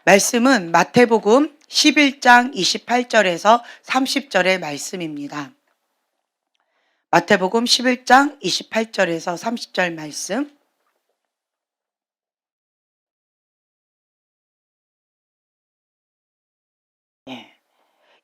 말씀은 마태복음 11장 28절에서 30절의 말씀입니다. 마태복음 11장 28절에서 30절 말씀. 예.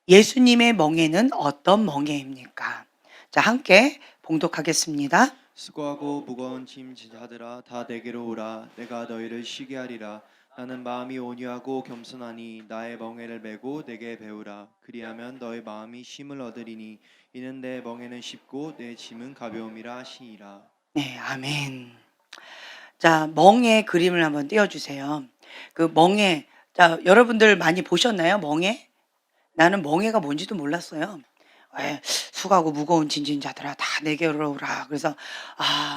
예수님의 멍에는 어떤 멍에입니까? 자, 함께 봉독하겠습니다. 수고하고 무거운 짐 지자들아 다 내게로 오라. 내가 너희를 쉬게 하리라. 나는 마음이 온유하고 겸손하니 나의 멍에를 메고 내게 배우라. 그리하면 너희 마음이 쉼을 얻으리니 이는 내 멍에는 쉽고 내 짐은 가벼움이라 하시니라. 네, 아멘. 자, 멍에 그림을 한번 띄워주세요. 그 멍에, 자, 여러분들 많이 보셨나요? 멍에? 나는 멍에가 뭔지도 몰랐어요. 수고하고 무거운 짐진 자들아 다 내게로 오라. 그래서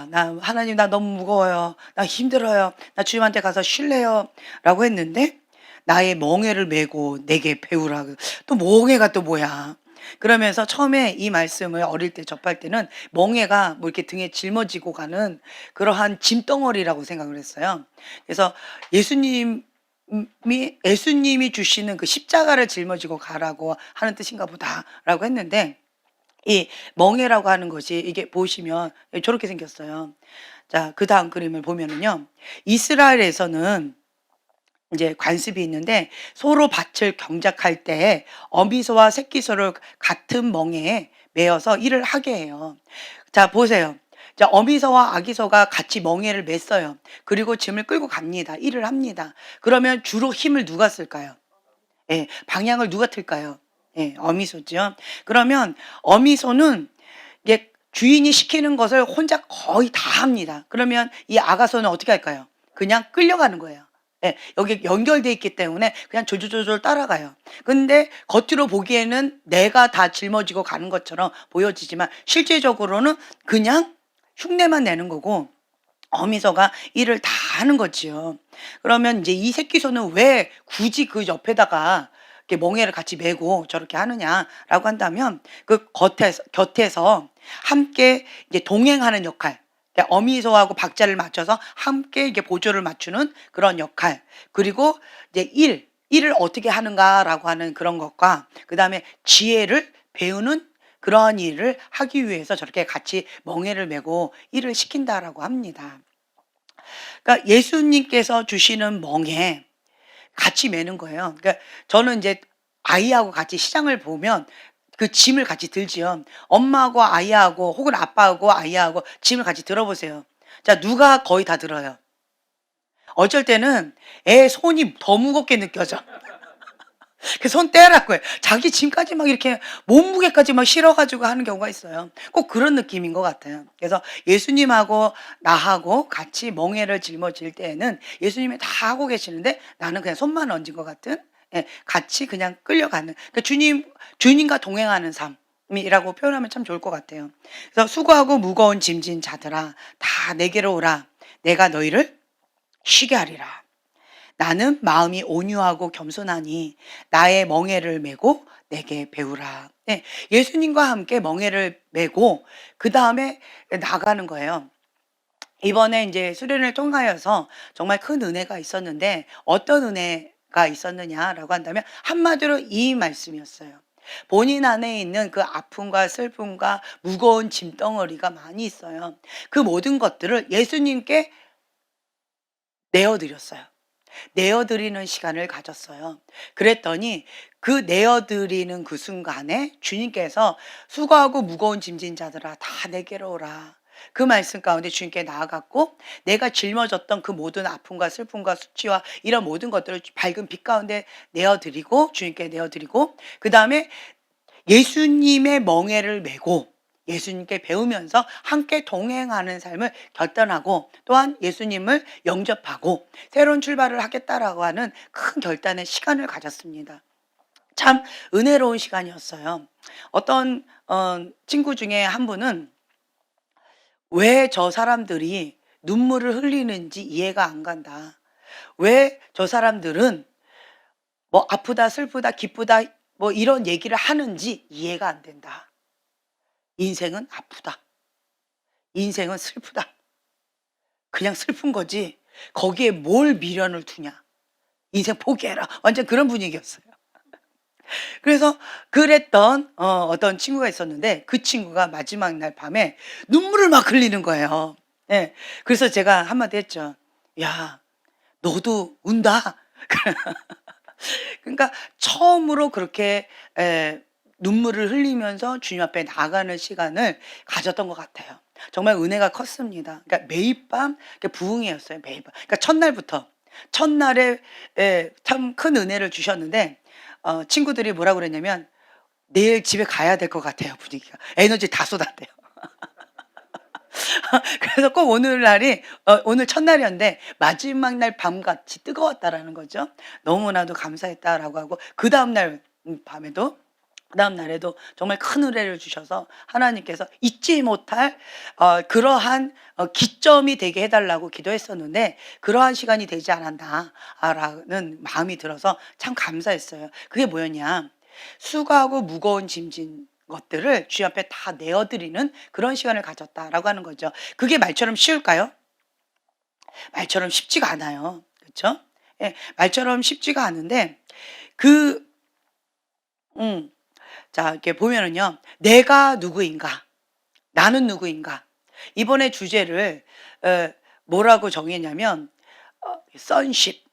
나 하나님 나 너무 무거워요. 나 힘들어요. 나 주님한테 가서 쉴래요.라고 했는데 나의 멍에를 메고 내게 배우라. 또 멍에가 또 뭐야? 그러면서 처음에 이 말씀을 어릴 때 접할 때는 멍에가 뭐 이렇게 등에 짊어지고 가는 그러한 짐덩어리라고 생각을 했어요. 그래서 예수님이 주시는 그 십자가를 짊어지고 가라고 하는 뜻인가 보다라고 했는데 이 멍에라고 하는 것이 이게 보시면 저렇게 생겼어요. 자, 그다음 그림을 보면은요. 이스라엘에서는 이제 관습이 있는데 서로 밭을 경작할 때 어미소와 새끼소를 같은 멍에에 메어서 일을 하게 해요. 자, 보세요. 자, 어미소와 아기소가 같이 멍에를 맸어요. 그리고 짐을 끌고 갑니다. 일을 합니다. 그러면 주로 힘을 누가 쓸까요? 예, 방향을 누가 틀까요? 예, 어미소죠. 그러면 어미소는 이게 주인이 시키는 것을 혼자 거의 다 합니다. 그러면 이 아가소는 어떻게 할까요? 그냥 끌려가는 거예요. 예, 여기 연결돼 있기 때문에 그냥 졸졸졸졸 따라가요. 근데 겉으로 보기에는 내가 다 짊어지고 가는 것처럼 보여지지만 실제적으로는 그냥 흉내만 내는 거고 어미소가 일을 다 하는 거지요. 그러면 이제 이 새끼소는 왜 굳이 그 옆에다가 이렇게 멍에를 같이 메고 저렇게 하느냐라고 한다면 그 곁에서 함께 이제 동행하는 역할. 그러니까 어미소하고 박자를 맞춰서 함께 이게 보조를 맞추는 그런 역할. 그리고 이제 일을 어떻게 하는가라고 하는 그런 것과 그다음에 지혜를 배우는 그러한 일을 하기 위해서 저렇게 같이 멍에를 메고 일을 시킨다라고 합니다. 그러니까 예수님께서 주시는 멍에 같이 매는 거예요. 그러니까 저는 이제 아이하고 같이 시장을 보면 그 짐을 같이 들지요. 엄마하고 아이하고 혹은 아빠하고 아이하고 짐을 같이 들어보세요. 자, 누가 거의 다 들어요? 어쩔 때는 애 손이 더 무겁게 느껴져. 그 손 떼라고 해요. 자기 짐까지 막 이렇게 몸무게까지 막 실어 가지고 하는 경우가 있어요. 꼭 그런 느낌인 것 같아요. 그래서 예수님하고 나하고 같이 멍에를 짊어질 때에는 예수님이 다 하고 계시는데 나는 그냥 손만 얹은 것 같은, 예, 같이 그냥 끌려가는, 그러니까 주님과 동행하는 삶이라고 표현하면 참 좋을 것 같아요. 그래서 수고하고 무거운 짐진 자들아 다 내게로 오라. 내가 너희를 쉬게 하리라. 나는 마음이 온유하고 겸손하니 나의 멍에를 메고 내게 배우라. 네, 예수님과 함께 멍에를 메고 그 다음에 나가는 거예요. 이번에 이제 수련을 통하여서 정말 큰 은혜가 있었는데 어떤 은혜가 있었느냐라고 한다면 한마디로 이 말씀이었어요. 본인 안에 있는 그 아픔과 슬픔과 무거운 짐덩어리가 많이 있어요. 그 모든 것들을 예수님께 내어드렸어요. 내어드리는 시간을 가졌어요. 그랬더니 그 내어드리는 그 순간에 주님께서 수고하고 무거운 짐진 자들아 다 내게로 오라. 그 말씀 가운데 주님께 나아갔고 내가 짊어졌던 그 모든 아픔과 슬픔과 수치와 이런 모든 것들을 밝은 빛 가운데 내어드리고 주님께 내어드리고 그 다음에 예수님의 멍에를 메고 예수님께 배우면서 함께 동행하는 삶을 결단하고 또한 예수님을 영접하고 새로운 출발을 하겠다라고 하는 큰 결단의 시간을 가졌습니다. 참 은혜로운 시간이었어요. 어떤 친구 중에 한 분은 왜 저 사람들이 눈물을 흘리는지 이해가 안 간다. 왜 저 사람들은 뭐 아프다, 슬프다, 기쁘다 뭐 이런 얘기를 하는지 이해가 안 된다. 인생은 아프다. 인생은 슬프다. 그냥 슬픈 거지. 거기에 뭘 미련을 두냐. 인생 포기해라. 완전 그런 분위기였어요. 그래서 그랬던 어떤 친구가 있었는데 그 친구가 마지막 날 밤에 눈물을 막 흘리는 거예요. 예. 그래서 제가 한마디 했죠. "야, 너도 운다." 그러니까 처음으로 그렇게 눈물을 흘리면서 주님 앞에 나가는 시간을 가졌던 것 같아요. 정말 은혜가 컸습니다. 그러니까 매일 밤 부흥이었어요, 매일 밤. 그러니까 첫날부터. 첫날에 참 큰 은혜를 주셨는데 친구들이 뭐라고 그랬냐면 "내일 집에 가야 될 것 같아요, 분위기가." 에너지 다 쏟았대요. 그래서 꼭 오늘날이 오늘 첫날이었는데 마지막 날 밤같이 뜨거웠다라는 거죠. "너무나도 감사했다."라고 하고 그다음 날 밤에도 그다음 날에도 정말 큰 은혜를 주셔서 하나님께서 잊지 못할 그러한 기점이 되게 해 달라고 기도했었는데 그러한 시간이 되지 않았나 라는 마음이 들어서 참 감사했어요. 그게 뭐였냐. 수고하고 무거운 짐진 것들을 주님 앞에 다 내어 드리는 그런 시간을 가졌다라고 하는 거죠. 그게 말처럼 쉬울까요? 말처럼 쉽지가 않아요. 그렇죠? 예. 말처럼 쉽지가 않은데 그 음 자 이렇게 보면은요. '내가 누구인가? 나는 누구인가?' 이번에 주제를 뭐라고 정했냐면 sonship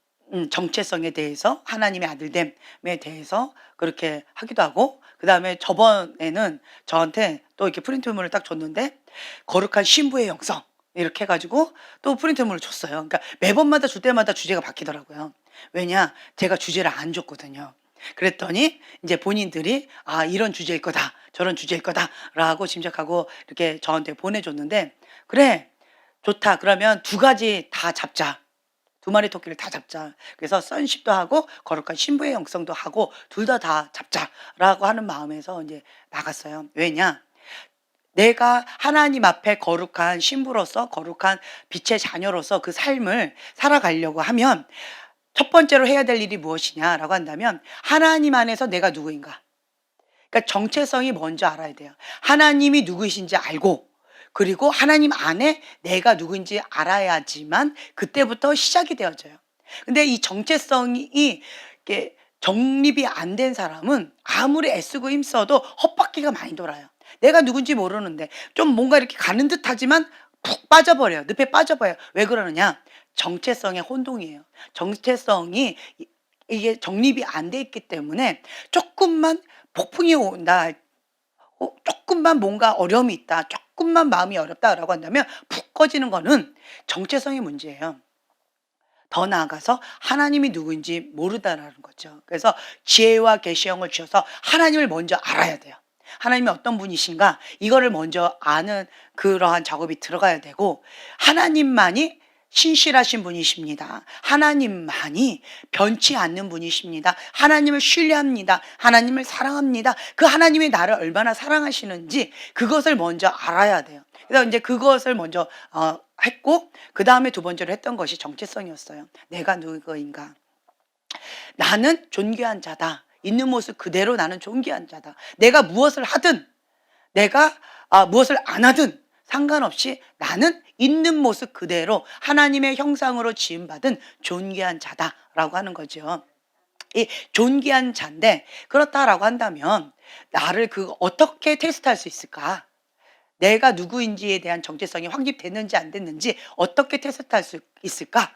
정체성에 대해서 하나님의 아들됨에 대해서 그렇게 하기도 하고 그다음에 저번에는 저한테 또 이렇게 프린트물을 딱 줬는데 거룩한 신부의 영성 이렇게 해 가지고 또 프린트물을 줬어요. 그러니까 매번마다 줄 때마다 주제가 바뀌더라고요. 왜냐? 제가 주제를 안 줬거든요. 그랬더니 인제 본인들이 '아 이런 주제일 거다. 저런 주제일 거다.'라고 짐작하고 이렇게 저한테 보내 줬는데 "그래. 좋다. 그러면 두 가지 다 잡자. 두 마리 토끼를 다 잡자. 그래서 sonship도 하고 거룩한 신부의 영성도 하고 둘 다 잡자."라고 하는 마음에서 인제 나갔어요. 왜냐? 내가 하나님 앞에 거룩한 신부로서 거룩한 빛의 자녀로서 그 삶을 살아가려고 하면 첫 번째로 해야 될 일이 무엇이냐라고 한다면 하나님 안에서 내가 누구인가. 그러니까 정체성이 먼저 알아야 돼요. 하나님이 누구이신지 알고 그리고 하나님 안에 내가 누구인지 알아야지만 그때부터 시작이 되어져요. 근데 이 정체성이 이게 정립이 안 된 사람은 아무리 애쓰고 힘써도 헛바퀴가 많이 돌아요. 내가 누군지 모르는데 좀 뭔가 이렇게 가는 듯하지만 푹 빠져버려요. 늪에 빠져버려요. 왜 그러느냐? 정체성의 혼동이에요. 정체성이 이게 정립이 안 돼 있기 때문에 조금만 폭풍이 온다 금만 뭔가 어려움이 있다. 조금만 마음이 어렵다라고 한다면 푹 꺼지는 거는 정체성의 문제예요. 더 나아가서 하나님이 누구인지 모르다라는 거죠. 그래서 지혜와 계시형을 주셔서 하나님을 먼저 알아야 돼요. 하나님이 어떤 분이신가 이거를 먼저 아는 그러한 작업이 들어가야 되고 하나님만이 신실하신 분이십니다. 하나님만이 변치 않는 분이십니다. 하나님을 신뢰합니다. 하나님을 사랑합니다. 그 하나님이 나를 얼마나 사랑하시는지 그것을 먼저 알아야 돼요. 그래서 이제 그것을 먼저 했고 그다음에 두 번째로 했던 것이 정체성이었어요. 내가 누구인가? 나는 존귀한 자다. 있는 모습 그대로 나는 존귀한 자다. 내가 무엇을 하든 내가 무엇을 안 하든 상관없이 나는 있는 모습 그대로 하나님의 형상으로 지음받은 존귀한 자다라고 하는 거죠. 이 존귀한 자인데 그렇다라고 한다면 나를 어떻게 테스트할 수 있을까? 내가 누구인지에 대한 정체성이 확립됐는지 안 됐는지 어떻게 테스트할 수 있을까?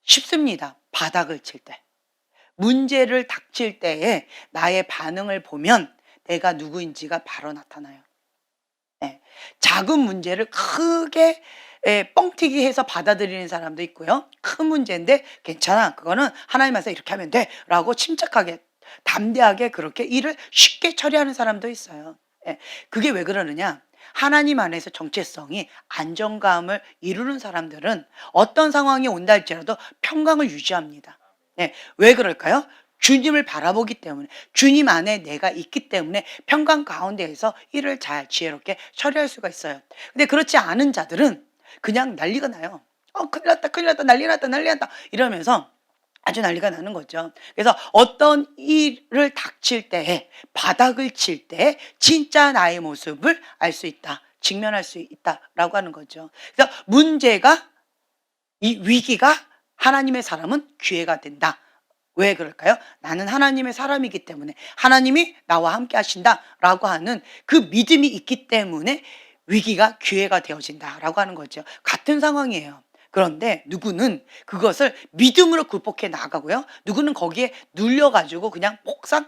쉽습니다. 바닥을 칠 때. 문제를 닥칠 때에 나의 반응을 보면 내가 누구인지가 바로 나타나요. 예. 작은 문제를 크게 뻥튀기 해서 받아들이는 사람도 있고요. 큰 문제인데 괜찮아. 그거는 하나님 앞에서 이렇게 하면 돼. 라고 침착하게 담대하게 그렇게 일을 쉽게 처리하는 사람도 있어요. 예. 그게 왜 그러느냐? 하나님 안에서 정체성이 안정감을 이루는 사람들은 어떤 상황이 온다 할지라도 평강을 유지합니다. 예. 왜 그럴까요? 주님을 바라보기 때문에 주님 안에 내가 있기 때문에 평강 가운데에서 일을 잘 지혜롭게 처리할 수가 있어요. 근데 그렇지 않은 자들은 그냥 난리가 나요. 큰일 났다, 큰일 났다, 난리 났다, 난리 났다 이러면서 아주 난리가 나는 거죠. 그래서 어떤 일을 닥칠 때에 바닥을 칠 때 진짜 나의 모습을 알 수 있다. 직면할 수 있다라고 하는 거죠. 그래서 문제가 이 위기가 하나님의 사람은 기회가 된다. 왜 그럴까요? 나는 하나님의 사람이기 때문에 하나님이 나와 함께 하신다라고 하는 그 믿음이 있기 때문에 위기가 기회가 되어진다라고 하는 거죠. 같은 상황이에요. 그런데 누구는 그것을 믿음으로 극복해 나가고요. 누구는 거기에 눌려가지고 그냥 폭삭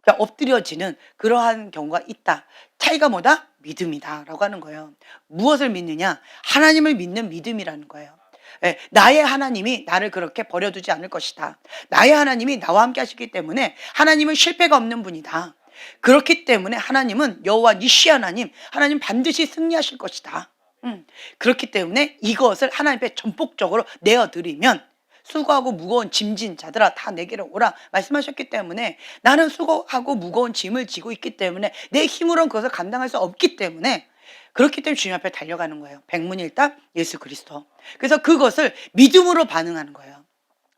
그냥 엎드려지는 그러한 경우가 있다. 차이가 뭐다? 믿음이다라고 하는 거예요. 무엇을 믿느냐? 하나님을 믿는 믿음이라는 거예요. 예, 나의 하나님이 나를 그렇게 버려두지 않을 것이다. 나의 하나님이 나와 함께 하시기 때문에 하나님은 실패가 없는 분이다. 그렇기 때문에 하나님은 여호와 니시 하나님, 하나님 반드시 승리하실 것이다. 그렇기 때문에 이것을 하나님께 전폭적으로 내어드리면 수고하고 무거운 짐진 자들아 다 내게로 오라 말씀하셨기 때문에 나는 수고하고 무거운 짐을 지고 있기 때문에 내 힘으로는 그것을 감당할 수 없기 때문에 그렇기 때문에 주님 앞에 달려가는 거예요. 백문일답 예수 그리스도. 그래서 그것을 믿음으로 반응하는 거예요.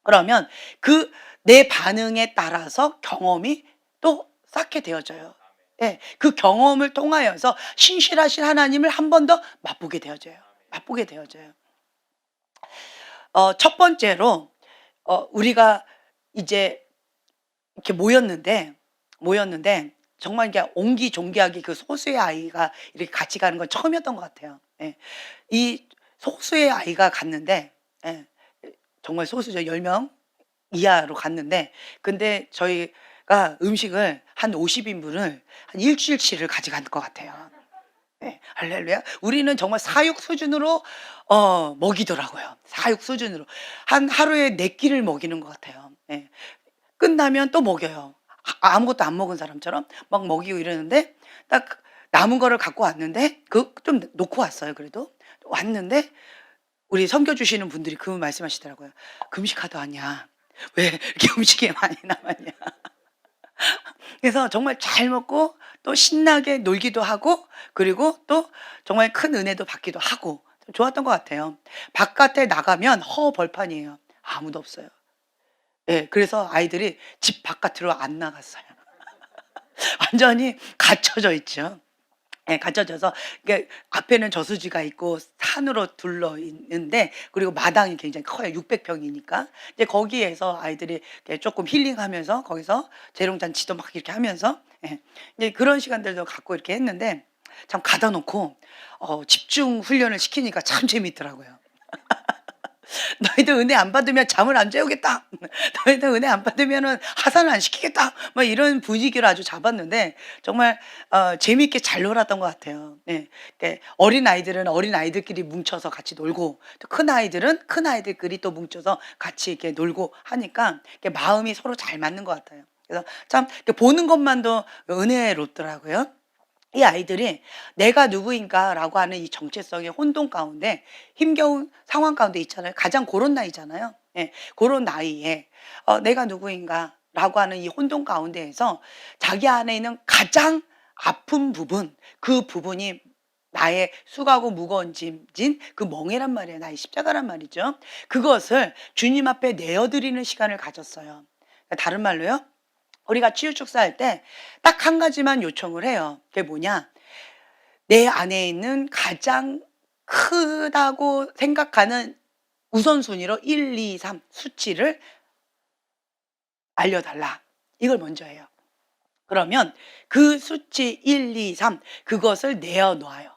그러면 그 내 반응에 따라서 경험이 또 쌓게 되어져요. 예, 그 경험을 통하여서 신실하신 하나님을 한 번 더 맛보게 되어져요. 맛보게 되어져요. 첫 번째로 우리가 이제 이렇게 모였는데 정말 이게 옹기종기하게 그 소수의 아이가 이렇게 같이 가는 건 처음이었던 것 같아요. 예. 이 소수의 아이가 갔는데 예, 정말 소수죠. 10명 이하로 갔는데 근데 저희가 음식을 한 50인분을 한 일주일치를 가져간 것 같아요. 네. 할렐루야. 우리는 정말 사육 수준으로 먹이더라고요. 사육 수준으로. 한 하루에 4 끼를 먹이는 것 같아요. 예. 끝나면 또 먹여요. 아무것도 안 먹은 사람처럼 막 먹이고 이러는데 딱 남은 거를 갖고 왔는데 그 좀 놓고 왔어요 그래도. 왔는데 우리 섬겨 주시는 분들이 그 말씀하시더라고요. "금식하다 왔냐? 왜 이렇게 음식이 많이 남았냐?" 그래서 정말 잘 먹고 또 신나게 놀기도 하고 그리고 또 정말 큰 은혜도 받기도 하고 좀 좋았던 것 같아요. 바깥에 나가면 허벌판이에요. 아무도 없어요. 예, 그래서 아이들이 집 바깥으로 안 나갔어요. 완전히 갇혀져 있죠. 예, 갇혀져서 이게 앞에는 저수지가 있고 산으로 둘러 있는데 그리고 마당이 굉장히 커요. 600평이니까. 이제 거기에서 아이들이 이렇게 조금 힐링하면서 거기서 재롱잔치도 막 이렇게 하면서 예. 이제 그런 시간들도 갖고 이렇게 했는데 참 가다 놓고 집중 훈련을 시키니까 참 재밌더라고요. 너희들 은혜 안 받으면 잠을 안 재우겠다. 너희들 은혜 안 받으면은 하산을 안 시키겠다. 막 이런 분위기를 아주 잡았는데 정말 재미있게 잘 놀았던 것 같아요. 예. 어린 아이들은 어린 아이들끼리 뭉쳐서 같이 놀고 또 큰 아이들은 큰 아이들끼리 또 뭉쳐서 같이 이렇게 놀고 하니까 이렇게 마음이 서로 잘 맞는 것 같아요. 그래서 참 이렇게 보는 것만도 은혜롭더라고요. 이 아이들이 '내가 누구인가.'라고 하는 이 정체성의 혼돈 가운데 힘겨운 상황 가운데 있잖아요. 가장 고런 나이잖아요. 예. 고런 나이에 '내가 누구인가.'라고 하는 이 혼돈 가운데에서 자기 안에 있는 가장 아픈 부분 그 부분이 나의 수고하고 무거운 짐진 그 멍에란 말이에요. 나의 십자가란 말이죠. 그것을 주님 앞에 내어 드리는 시간을 가졌어요. 다른 말로요. 우리가 치유 축사할 때 딱 한 가지만 요청을 해요. 그게 뭐냐? 내 안에 있는 가장 크다고 생각하는 우선순위로 1, 2, 3 수치를 알려달라. 이걸 먼저 해요. 그러면 그 수치 1, 2, 3 그것을 내어 놓아요.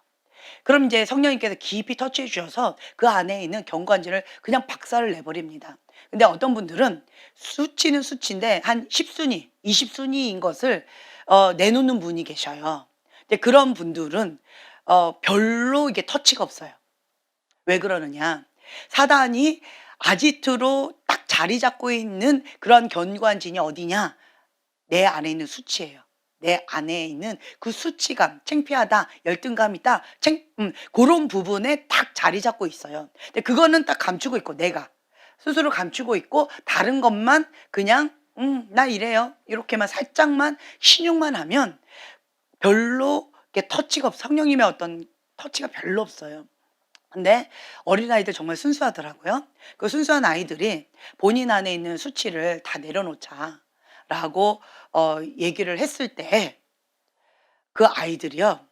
그럼 이제 성령님께서 깊이 터치해 주셔서 그 안에 있는 경관지를 그냥 박살을 내버립니다. 근데 어떤 분들은 수치는 수치인데 한 10순위, 20순위인 것을 내놓는 분이 계셔요. 근데 그런 분들은 별로 이게 터치가 없어요. 왜 그러느냐? 사단이 아지트로 딱 자리 잡고 있는 그런 견관진이 어디냐? 내 안에 있는 수치예요. 내 안에 있는 그 수치감, 창피하다, 열등감이다, 고런 부분에 딱 자리 잡고 있어요. 근데 그거는 딱 감추고 있고 내가 스스로 감추고 있고 다른 것만 그냥 나 이래요. 이렇게만 살짝만 신용만 하면 별로 이렇게 터치가 성령님의 어떤 터치가 별로 없어요. 근데 어린아이들 정말 순수하더라고요. 그 순수한 아이들이 본인 안에 있는 수치를 다 내려놓자라고 얘기를 했을 때 그 아이들이요.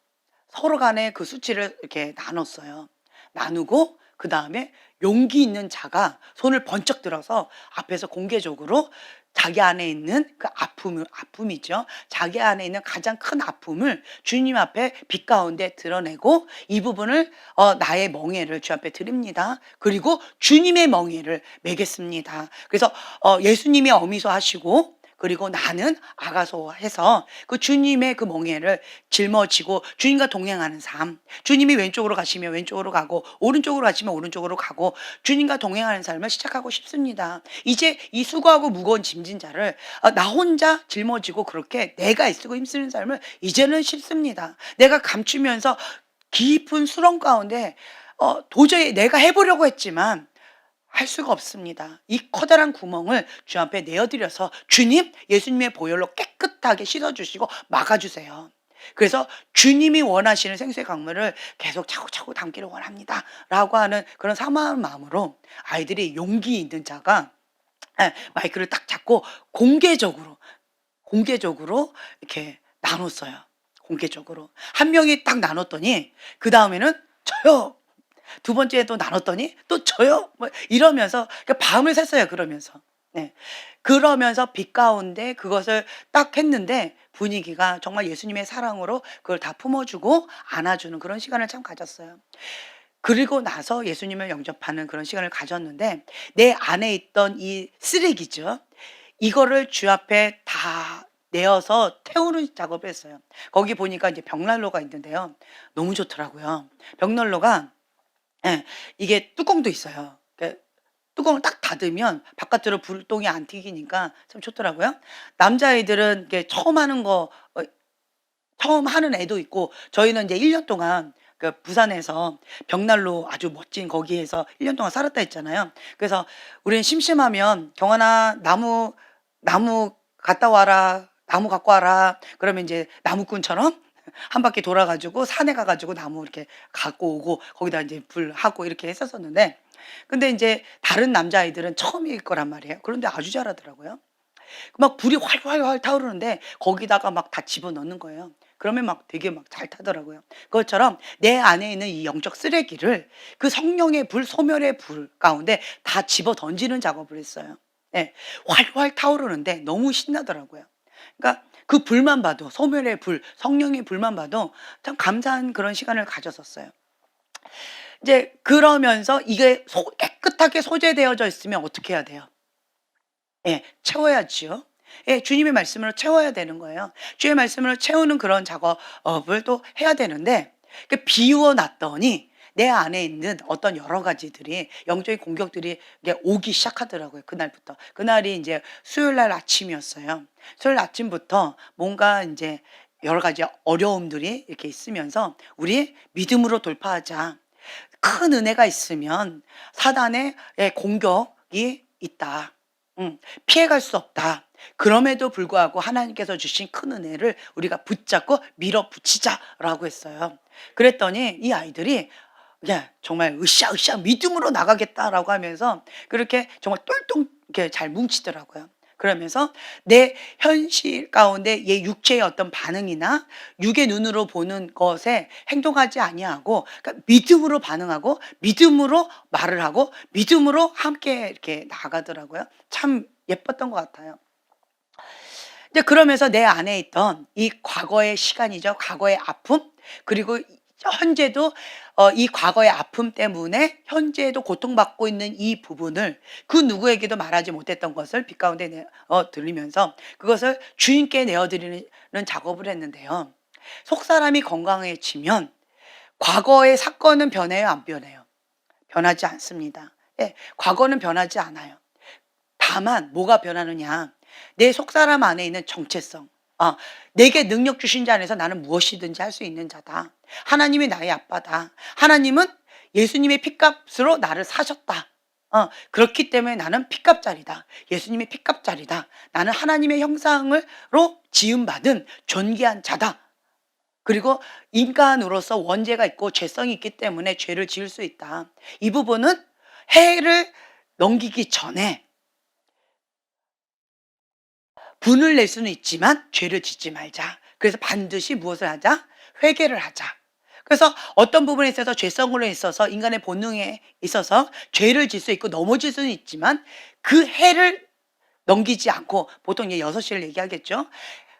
서로 간에 그 수치를 이렇게 나눴어요. 나누고 그다음에 용기 있는 자가 손을 번쩍 들어서 앞에서 공개적으로 자기 안에 있는 그 아픔이죠. 자기 안에 있는 가장 큰 아픔을 주님 앞에 빛 가운데 드러내고 이 부분을 나의 멍에를 주 앞에 드립니다. 그리고 주님의 멍에를 매겠습니다. 그래서 예수님이 어미소 하시고 그리고 나는 아가소 해서 그 주님의 그 멍에를 짊어지고 주님과 동행하는 삶. 주님이 왼쪽으로 가시면 왼쪽으로 가고 오른쪽으로 가시면 오른쪽으로 가고 주님과 동행하는 삶을 시작하고 싶습니다. 이제 이 수고하고 무거운 짐진 자를 나 혼자 짊어지고 그렇게 내가 애쓰고 힘쓰는 삶을 이제는 싫습니다. 내가 감추면서 깊은 수렁 가운데 도저히 내가 해보려고 했지만 할 수가 없습니다. 이 커다란 구멍을 주 앞에 내어드려서 주님, 예수님의 보혈로 깨끗하게 씻어주시고 막아주세요. 그래서 주님이 원하시는 생수의 강물을 계속 차곡차곡 담기를 원합니다. 라고 하는 그런 사모하는 마음으로 아이들이 용기 있는 자가 마이크를 딱 잡고 공개적으로 이렇게 나눴어요. 공개적으로. 한 명이 딱 나눴더니 그 다음에는 저요. 두 번째에 또 나눴더니 또 저요. 뭐 이러면서 밤을 샜어요. 그러면서. 네. 그러면서 빛 가운데 그것을 딱 했는데 분위기가 정말 예수님의 사랑으로 그걸 다 품어주고 안아주는 그런 시간을 참 가졌어요. 그리고 나서 예수님을 영접하는 그런 시간을 가졌는데 내 안에 있던 이 쓰레기죠. 이거를 주 앞에 다 내어서 태우는 작업을 했어요. 거기 보니까 이제 벽난로가 있는데요. 너무 좋더라고요. 벽난로가 이게 뚜껑도 있어요. 뚜껑을 딱 닫으면 바깥으로 불똥이 안 튀기니까 참 좋더라고요. 남자아이들은 이게 처음 하는 애도 있고 저희는 이제 1년 동안 그 부산에서 벽난로 아주 멋진 거기에서 1년 동안 살았다 했잖아요. 그래서 우리는 심심하면 "경환아 나무 갔다 와라. 나무 갖고 와라." 그러면 이제 나무꾼처럼 한 바퀴 돌아 가지고 산에 가 가지고 나무 이렇게 갖고 오고 거기다 이제 불하고 이렇게 했었었는데 근데 인제 다른 남자아이들은 처음일 거란 말이에요. 그런데 아주 잘하더라고요. 막 불이 활활활 타오르는데 거기다가 막 다 집어넣는 거예요. 그러면 막 되게 막 잘 타더라고요. 그것처럼 내 안에 있는 이 영적 쓰레기를 그 성령의 불, 소멸의 불 가운데 다 집어 던지는 작업을 했어요. 예. 활활 타오르는데 너무 신나더라고요. 그러니까 그 불만 봐도 소멸의 불, 성령의 불만 봐도 참 감사한 그런 시간을 가졌었어요. 이제 그러면서 이게 깨끗하게 소재되어져 있으면 어떻게 해야 돼요? 예. 채워야지요. 예. 주님의 말씀으로 채워야 되는 거예요. 주의 말씀으로 채우는 그런 작업을 또 해야 되는데 비워 놨더니 내 안에 있는 어떤 여러 가지들이 영적인 공격들이 이게 오기 시작하더라고요 그날부터. 그날이 인제 수요일 날 아침이었어요. 수요일 아침부터 뭔가 인제 여러 가지 어려움들이 이렇게 있으면서 "우리 믿음으로 돌파하자. 큰 은혜가 있으면 사단의 공격이 있다. 피해갈 수 없다. 그럼에도 불구하고 하나님께서 주신 큰 은혜를 우리가 붙잡고 밀어붙이자."라고 했어요. 그랬더니 이 아이들이 정말 으쌰으쌰 "믿음으로 나가겠다."라고 하면서 그렇게 정말 똘똘 이렇게 잘 뭉치더라고요. 그러면서 내 현실 가운데 얘 육체의 어떤 반응이나 육의 눈으로 보는 것에 행동하지 아니하고 그러니까 믿음으로 반응하고 믿음으로 말을 하고 믿음으로 함께 이렇게 나가더라고요. 참 예뻤던 것 같아요. 이제 그러면서 내 안에 있던 이 과거의 시간이죠. 과거의 아픔 그리고 현재도 이 과거의 아픔 때문에 현재에도 고통받고 있는 이 부분을 그 누구에게도 말하지 못했던 것을 빛 가운데 들리면서 그것을 주님께 내어드리는 작업을 했는데요. 속사람이 건강해지면 과거의 사건은 변해요, 안 변해요? 변하지 않습니다. 예, 과거는 변하지 않아요. 다만 뭐가 변하느냐? 내 속사람 안에 있는 정체성. 내게 능력 주신 자 안에서 나는 무엇이든지 할 수 있는 자다. 하나님이 나의 아빠다. 하나님은 예수님의 피값으로 나를 사셨다. 그렇기 때문에 나는 피값자리다. 예수님의 피값자리다. 나는 하나님의 형상으로 지음받은 존귀한 자다. 그리고 인간으로서 원죄가 있고 죄성이 있기 때문에 죄를 지을 수 있다. 이 부분은 해를 넘기기 전에 분을 낼 수는 있지만 죄를 짓지 말자. 그래서 반드시 무엇을 하자? 회개를 하자. 그래서 어떤 부분에 있어서 죄성으로 있어서 인간의 본능에 있어서 죄를 질 수 있고 넘어질 수는 있지만 그 해를 넘기지 않고 보통 이제 6시를 얘기하겠죠.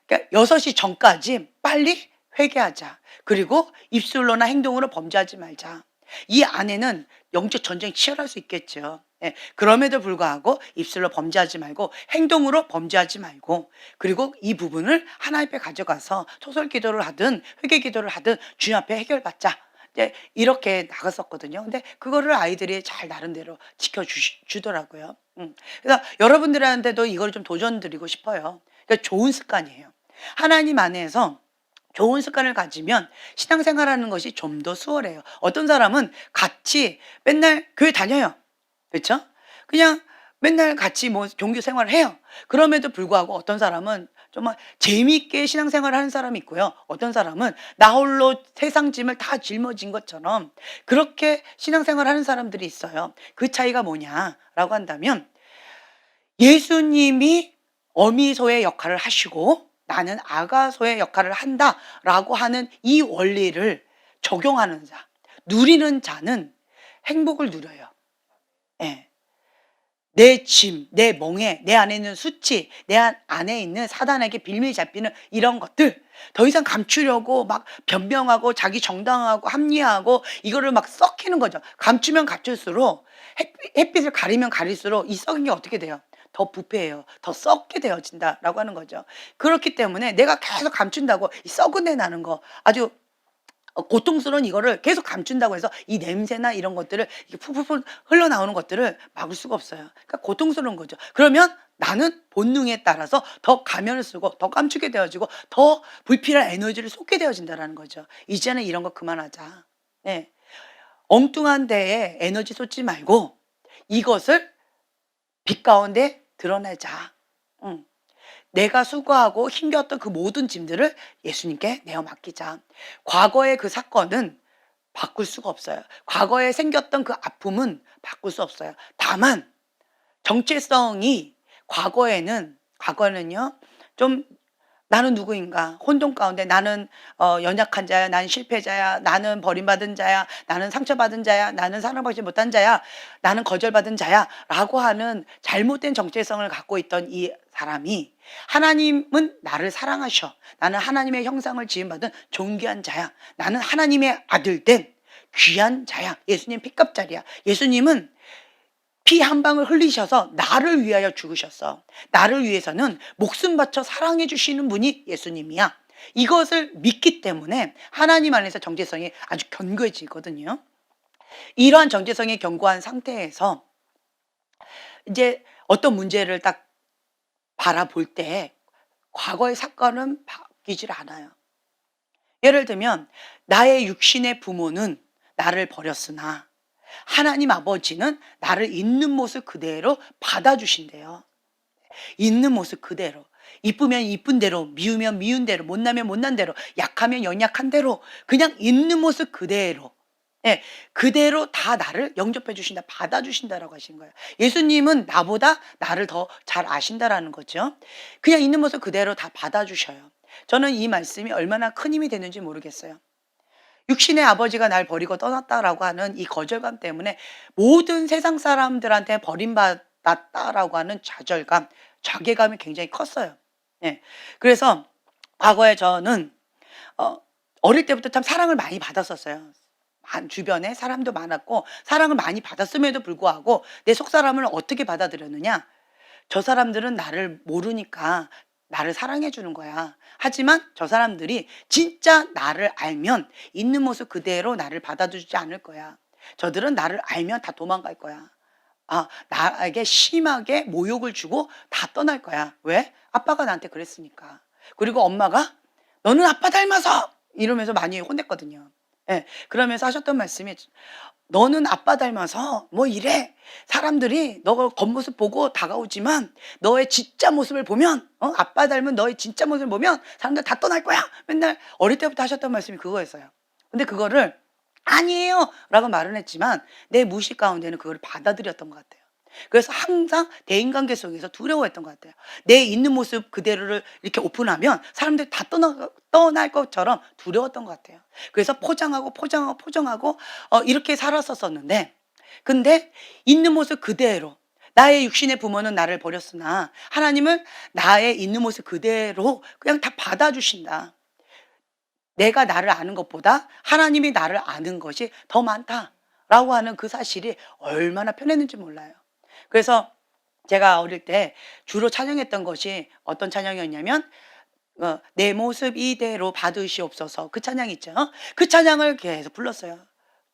그러니까 6시 전까지 빨리 회개하자. 그리고 입술로나 행동으로 범죄하지 말자. 이 안에는 영적 전쟁이 치열할 수 있겠죠. 예, 그럼에도 불구하고 입술로 범죄하지 말고 행동으로 범죄하지 말고, 그리고 이 부분을 하나님 앞에 가져가서 소설 기도를 하든 회개 기도를 하든 주님 앞에 해결받자. 이제 이렇게 나갔었거든요. 근데 그거를 아이들이 잘 나름대로 지켜주더라고요. 그래서 여러분들한테도 이걸 좀 도전드리고 싶어요. 그러니까 좋은 습관이에요. 하나님 안에서 좋은 습관을 가지면 신앙생활하는 것이 좀 더 수월해요. 어떤 사람은 같이 맨날 교회 다녀요. 그렇죠? 그냥 맨날 같이 뭐 종교 생활을 해요. 그럼에도 불구하고 어떤 사람은 정말 재미있게 신앙생활을 하는 사람이 있고요. 어떤 사람은 나 홀로 세상 짐을 다 짊어진 것처럼 그렇게 신앙생활을 하는 사람들이 있어요. 그 차이가 뭐냐라고 한다면, 예수님이 어미소의 역할을 하시고 나는 아가소의 역할을 한다라고 하는 이 원리를 적용하는 자, 누리는 자는 행복을 누려요. 예. 내 짐, 내 멍에, 내 안에 있는 수치, 내 안에 있는 사단에게 빌밀 잡히는 이런 것들 더 이상 감추려고 막 변명하고 자기 정당하고 합리화하고 이거를 막 썩히는 거죠. 감추면 감출수록 햇빛을 가리면 가릴수록 이 썩은 게 어떻게 돼요? 더 부패해요. 더 썩게 되어진다라고 하는 거죠. 그렇기 때문에 내가 계속 감춘다고 이 썩은 내 나는 거, 아주 고통스러운 이거를 계속 감춘다고 해서 이 냄새나 이런 것들을 이게 푸푸푸 흘러나오는 것들을 막을 수가 없어요. 그러니까 고통스러운 거죠. 그러면 나는 본능에 따라서 더 가면을 쓰고 더 감추게 되어지고 더 불필요한 에너지를 쏟게 되어진다라는 거죠. 이제는 이런 거 그만하자. 네. 엉뚱한 데에 에너지 쏟지 말고 이것을 빛 가운데 드러내자. 응. 내가 수고하고 힘겼던 그 모든 짐들을 예수님께 내어 맡기자. 과거의 그 사건은 바꿀 수가 없어요. 과거에 생겼던 그 아픔은 바꿀 수 없어요. 다만 정체성이 과거에는요 좀, 나는 누구인가? 혼돈 가운데 나는 연약한 자야, 나는 실패자야, 나는 버림받은 자야, 나는 상처받은 자야, 나는 사랑받지 못한 자야, 나는 거절받은 자야 라고 하는 잘못된 정체성을 갖고 있던 이 사람이, 하나님은 나를 사랑하셔, 나는 하나님의 형상을 지음받은 존귀한 자야, 나는 하나님의 아들 된 귀한 자야, 예수님 피값자리야. 예수님은 피 한 방울 흘리셔서 나를 위하여 죽으셨어. 나를 위해서는 목숨 바쳐 사랑해 주시는 분이 예수님이야. 이것을 믿기 때문에 하나님 안에서 정체성이 아주 견고해지거든요. 이러한 정체성이 견고한 상태에서 이제 어떤 문제를 딱 바라볼 때 과거의 사건은 바뀌질 않아요. 예를 들면 나의 육신의 부모는 나를 버렸으나 하나님 아버지는 나를 있는 모습 그대로 받아주신대요. 있는 모습 그대로. 이쁘면 이쁜 대로, 미우면 미운 대로, 못나면 못난 대로, 약하면 연약한 대로, 그냥 있는 모습 그대로. 예, 그대로 다 나를 영접해 주신다, 받아주신다라고 하신 거예요. 예수님은 나보다 나를 더 잘 아신다라는 거죠. 그냥 있는 모습 그대로 다 받아주셔요. 저는 이 말씀이 얼마나 큰 힘이 되는지 모르겠어요. 육신의 아버지가 날 버리고 떠났다라고 하는 이 거절감 때문에 모든 세상 사람들한테 버림받았다라고 하는 좌절감, 자괴감이 굉장히 컸어요. 예. 그래서 과거에 저는 어릴 때부터 참 사랑을 많이 받았었어요. 주변에 사람도 많았고 사랑을 많이 받았음에도 불구하고 내 속사람을 어떻게 받아들였느냐? 저 사람들은 나를 모르니까 나를 사랑해 주는 거야. 하지만 저 사람들이 진짜 나를 알면 있는 모습 그대로 나를 받아주지 않을 거야. 저들은 나를 알면 다 도망갈 거야. 나에게 심하게 모욕을 주고 다 떠날 거야. 왜? 아빠가 나한테 그랬으니까. 그리고 엄마가 너는 아빠 닮아서 이러면서 많이 혼냈거든요. 예, 그러면서 하셨던 말씀이, 너는 아빠 닮아서 뭐 이래. 사람들이 너 겉모습 보고 다가오지만 너의 진짜 모습을 보면, 아빠 닮은 너의 진짜 모습을 보면 사람들 다 떠날 거야. 맨날 어릴 때부터 하셨던 말씀이 그거였어요. 근데 그거를 아니에요 라고 말은 했지만 내 무의식 가운데는 그걸 받아들였던 것 같아요. 그래서 항상 대인관계 속에서 두려워했던 것 같아요. 내 있는 모습 그대로를 이렇게 오픈하면 사람들이 다 떠날 것처럼 두려웠던 것 같아요. 그래서 포장하고 이렇게 살았었는데, 근데 있는 모습 그대로 나의 육신의 부모는 나를 버렸으나 하나님은 나의 있는 모습 그대로 그냥 다 받아주신다. 내가 나를 아는 것보다 하나님이 나를 아는 것이 더 많다라고 하는 그 사실이 얼마나 편했는지 몰라요. 그래서 제가 어릴 때 주로 찬양했던 것이 어떤 찬양이었냐면 내 모습 이대로 받으시옵소서, 그 찬양 있죠. 그 찬양을 계속 불렀어요.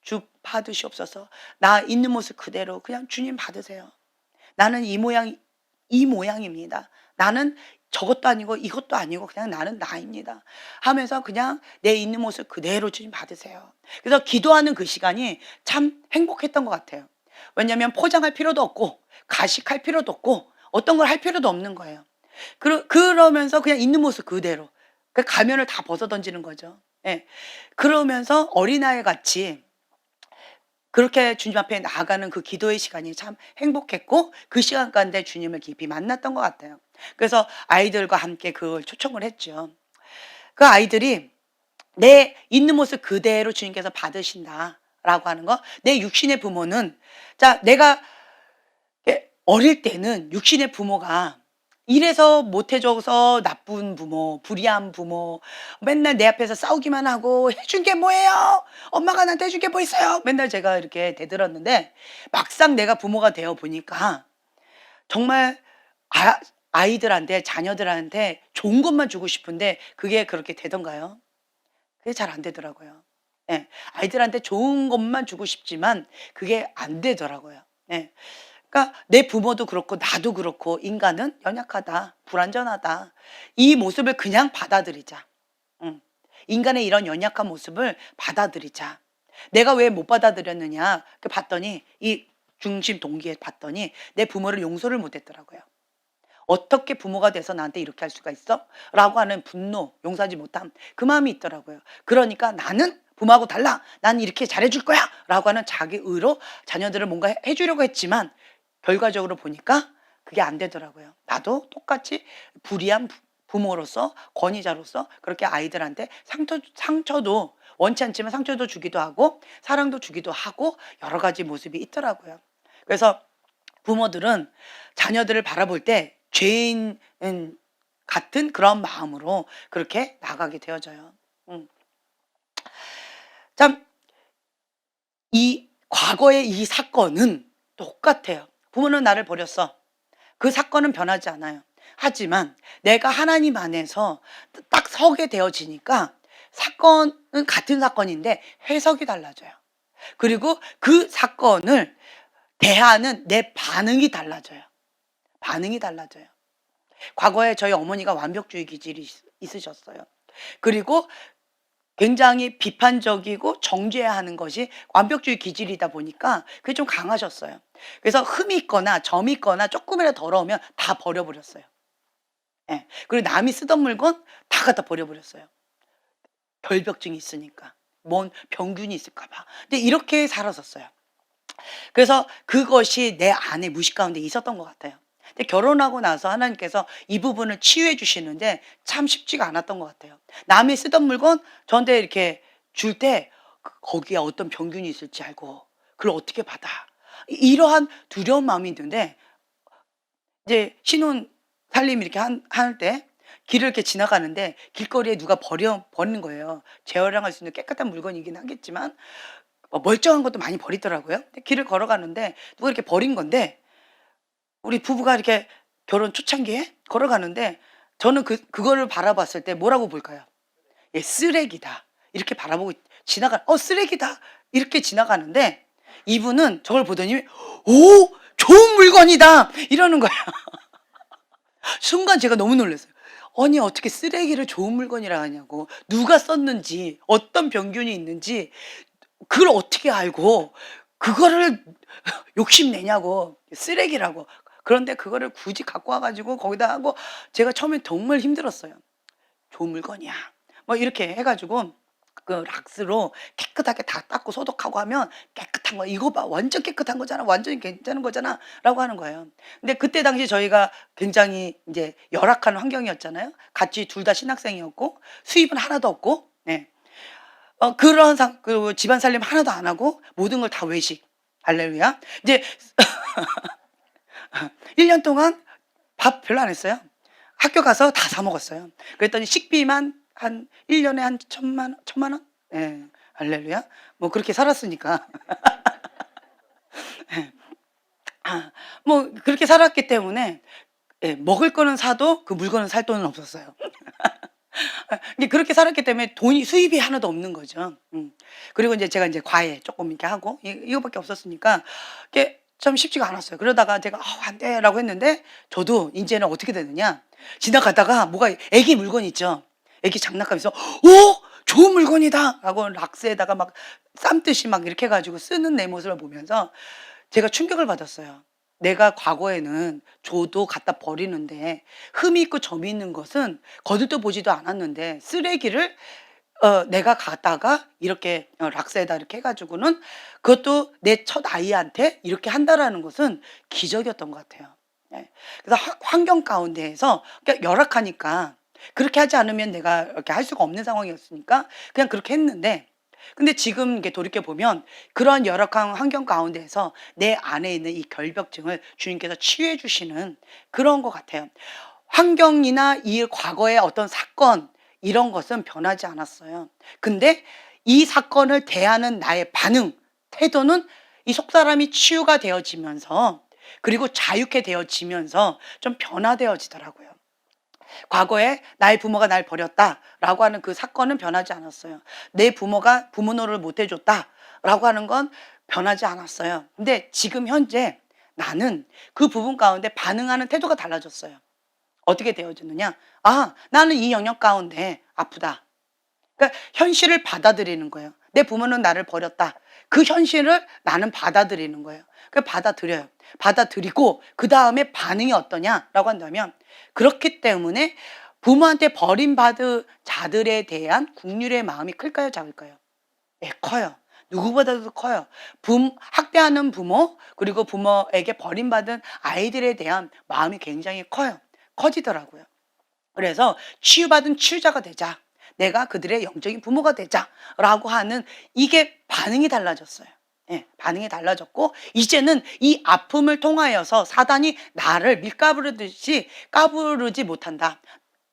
주 받으시옵소서. 나 있는 모습 그대로 그냥 주님 받으세요. 나는 이 모양입니다. 나는 저것도 아니고 이것도 아니고 그냥 나는 나입니다. 하면서 그냥 내 있는 모습 그대로 주님 받으세요. 그래서 기도하는 그 시간이 참 행복했던 것 같아요. 왜냐하면 포장할 필요도 없고 가식할 필요도 없고 어떤 걸 할 필요도 없는 거예요. 그러면서 그냥 있는 모습 그대로 그 가면을 다 벗어 던지는 거죠. 예. 그러면서 어린아이 같이 그렇게 주님 앞에 나아가는 그 기도의 시간이 참 행복했고 그 시간 가운데 주님을 깊이 만났던 것 같아요. 그래서 아이들과 함께 그걸 초청을 했죠. 그 아이들이 내 있는 모습 그대로 주님께서 받으신다라고 하는 거. 내 육신의 부모는, 자, 내가 어릴 때는 육신의 부모가 이래서 못해줘서 나쁜 부모, 불의한 부모, 맨날 내 앞에서 싸우기만 하고 해준 게 뭐예요? 엄마가 나한테 해준 게 뭐 있어요? 맨날 제가 이렇게 대들었는데 막상 내가 부모가 되어 보니까 정말 아이들한테, 자녀들한테 좋은 것만 주고 싶은데 그게 그렇게 되던가요? 그게 잘 안 되더라고요. 예. 아이들한테 좋은 것만 주고 싶지만 그게 안 되더라고요. 예. 그러니까 내 부모도 그렇고 나도 그렇고 인간은 연약하다, 불완전하다. 이 모습을 그냥 받아들이자. 인간의 이런 연약한 모습을 받아들이자. 내가 왜 못 받아들였느냐 봤더니 이 중심 동기에 봤더니 내 부모를 용서를 못 했더라고요. 어떻게 부모가 돼서 나한테 이렇게 할 수가 있어? 라고 하는 분노, 용서하지 못함, 그 마음이 있더라고요. 그러니까 나는 부모하고 달라. 난 이렇게 잘해줄 거야. 라고 하는 자기 의로 자녀들을 뭔가 해주려고 했지만 결과적으로 보니까 그게 안 되더라고요. 나도 똑같이 불의한 부모로서, 권위자로서 그렇게 아이들한테 상처도 원치 않지만 상처도 주기도 하고 사랑도 주기도 하고 여러 가지 모습이 있더라고요. 그래서 부모들은 자녀들을 바라볼 때 죄인 같은 그런 마음으로 그렇게 나가게 되어져요. 참, 이 과거의 이 사건은 똑같아요. 부모는 나를 버렸어. 그 사건은 변하지 않아요. 하지만 내가 하나님 안에서 딱 서게 되어지니까 사건은 같은 사건인데 해석이 달라져요. 그리고 그 사건을 대하는 내 반응이 달라져요. 반응이 달라져요. 과거에 저희 어머니가 완벽주의 기질이 있으셨어요. 그리고 굉장히 비판적이고 정죄하는 것이 완벽주의 기질이다 보니까 그게 좀 강하셨어요. 그래서 흠이 있거나 점이 있거나 조금이라도 더러우면 다 버려버렸어요. 예. 그리고 남이 쓰던 물건 다 갖다 버려버렸어요. 결벽증이 있으니까. 뭔 병균이 있을까 봐. 근데 이렇게 살았었어요. 그래서 그것이 내 안에 무식 가운데 있었던 것 같아요. 근데 결혼하고 나서 하나님께서 이 부분을 치유해 주시는데 참 쉽지가 않았던 것 같아요. 남이 쓰던 물건 저한테 이렇게 줄 때 거기에 어떤 병균이 있을지 알고 그걸 어떻게 받아. 이러한 두려운 마음이 있는데 이제 신혼 살림 이렇게 할 때 길을 이렇게 지나가는데 길거리에 누가 버리는 거예요. 재활용할 수 있는 깨끗한 물건이긴 하겠지만 멀쩡한 것도 많이 버리더라고요. 근데 길을 걸어가는데 누가 이렇게 버린 건데 우리 부부가 이렇게 결혼 초창기에 걸어가는데 저는 그거를 바라봤을 때 뭐라고 볼까요? 예, 쓰레기다. 이렇게 바라보고 쓰레기다. 이렇게 지나가는데 이분은 저걸 보더니 오, 좋은 물건이다. 이러는 거예요. 순간 제가 너무 놀랐어요. 아니 어떻게 쓰레기를 좋은 물건이라 하냐고. 누가 썼는지 어떤 병균이 있는지 그걸 어떻게 알고 그거를 욕심내냐고. 쓰레기라고. 그런데 그거를 굳이 갖고 와가지고 거기다 하고 제가 처음에 정말 힘들었어요. 좋은 물건이야. 뭐 이렇게 해가지고 그 락스로 깨끗하게 다 닦고 소독하고 하면 깨끗한 거 이거 봐 완전 깨끗한 거잖아 완전히 괜찮은 거잖아 라고 하는 거예요. 근데 그때 당시 저희가 굉장히 이제 열악한 환경이었잖아요. 같이 둘 다 신학생이었고 수입은 하나도 없고 네. 그런 그 집안 살림 하나도 안 하고 모든 걸 다 외식 할렐루야. 이제 1년 동안 밥 별로 안 했어요. 학교 가서 다 사 먹었어요. 그랬더니 식비만 한 1년에 한 1,000만 원? 예. 할렐루야. 뭐 그렇게 살았으니까. 예. 뭐 그렇게 살았기 때문에 예, 먹을 거는 사도 그 물건을 살 돈은 없었어요. 이게 그렇게 살았기 때문에 돈이 수입이 하나도 없는 거죠. 그리고 이제 제가 이제 과외 조금 이렇게 하고 이거밖에 없었으니까 이게 좀 쉽지가 않았어요. 그러다가 제가 안 돼라고 했는데 저도 이제는 어떻게 되느냐? 지나가다가 뭐가 애기 물건 있죠. 애기 장난감 있어. 오! 좋은 물건이다! 하고 락스에다가 막 쌈듯이 막 이렇게 해가지고 쓰는 내 모습을 보면서 제가 충격을 받았어요. 내가 과거에는 줘도 갖다 버리는데 흠이 있고 점이 있는 것은 거들떠 보지도 않았는데 쓰레기를 내가 갖다가 이렇게 락스에다 이렇게 해가지고는 그것도 내 첫 아이한테 이렇게 한다라는 것은 기적이었던 것 같아요. 예. 그래서 환경 가운데에서 그러니까 열악하니까 그렇게 하지 않으면 내가 이렇게 할 수가 없는 상황이었으니까 그냥 그렇게 했는데 근데 지금 이게 돌이켜 보면 그러한 열악한 환경 가운데에서 내 안에 있는 이 결벽증을 주님께서 치유해 주시는 그런 것 같아요. 환경이나 이 과거의 어떤 사건 이런 것은 변하지 않았어요. 근데 이 사건을 대하는 나의 반응, 태도는 이 속사람이 치유가 되어지면서 그리고 자유케 되어지면서 좀 변화되어지더라고요. 과거에 나의 부모가 날 버렸다라고 하는 그 사건은 변하지 않았어요. 내 부모가 부모 노릇을 못 해줬다라고 하는 건 변하지 않았어요. 근데 지금 현재 나는 그 부분 가운데 반응하는 태도가 달라졌어요. 어떻게 되어졌느냐? 나는 이 영역 가운데 아프다. 그러니까 현실을 받아들이는 거예요. 내 부모는 나를 버렸다. 그 현실을 나는 받아들이는 거예요. 받아들여요. 받아들이고 그 다음에 반응이 어떠냐라고 한다면 그렇기 때문에 부모한테 버림받은 자들에 대한 국률의 마음이 클까요, 작을까요? 네, 커요. 누구보다도 커요. 학대하는 부모 그리고 부모에게 버림받은 아이들에 대한 마음이 굉장히 커요. 커지더라고요. 그래서 치유받은 치유자가 되자. 내가 그들의 영적인 부모가 되자라고 하는 이게 반응이 달라졌어요. 예, 반응이 달라졌고 이제는 이 아픔을 통하여서 사단이 나를 밀가부르듯이 까부르지 못한다.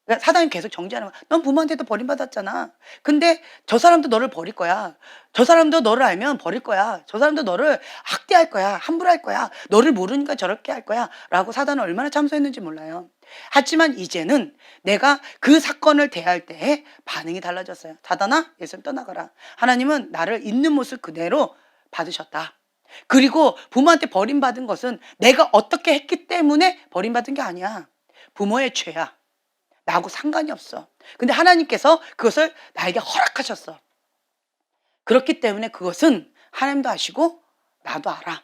그러니까 사단이 계속 정죄하는 거야. 넌 부모한테도 버림받았잖아. 근데 저 사람도 너를 버릴 거야. 저 사람도 너를 알면 버릴 거야. 저 사람도 너를 학대할 거야. 함부로 할 거야. 너를 모르니까 저렇게 할 거야. 라고 사단은 얼마나 참소했는지 몰라요. 하지만 이제는 내가 그 사건을 대할 때에 반응이 달라졌어요. 사단아, 예수님 떠나가라. 하나님은 나를 있는 모습 그대로 받으셨다. 그리고 부모한테 버림받은 것은 내가 어떻게 했기 때문에 버림받은 게 아니야. 부모의 죄야. 나하고 상관이 없어. 근데 하나님께서 그것을 나에게 허락하셨어. 그렇기 때문에 그것은 하나님도 아시고 나도 알아.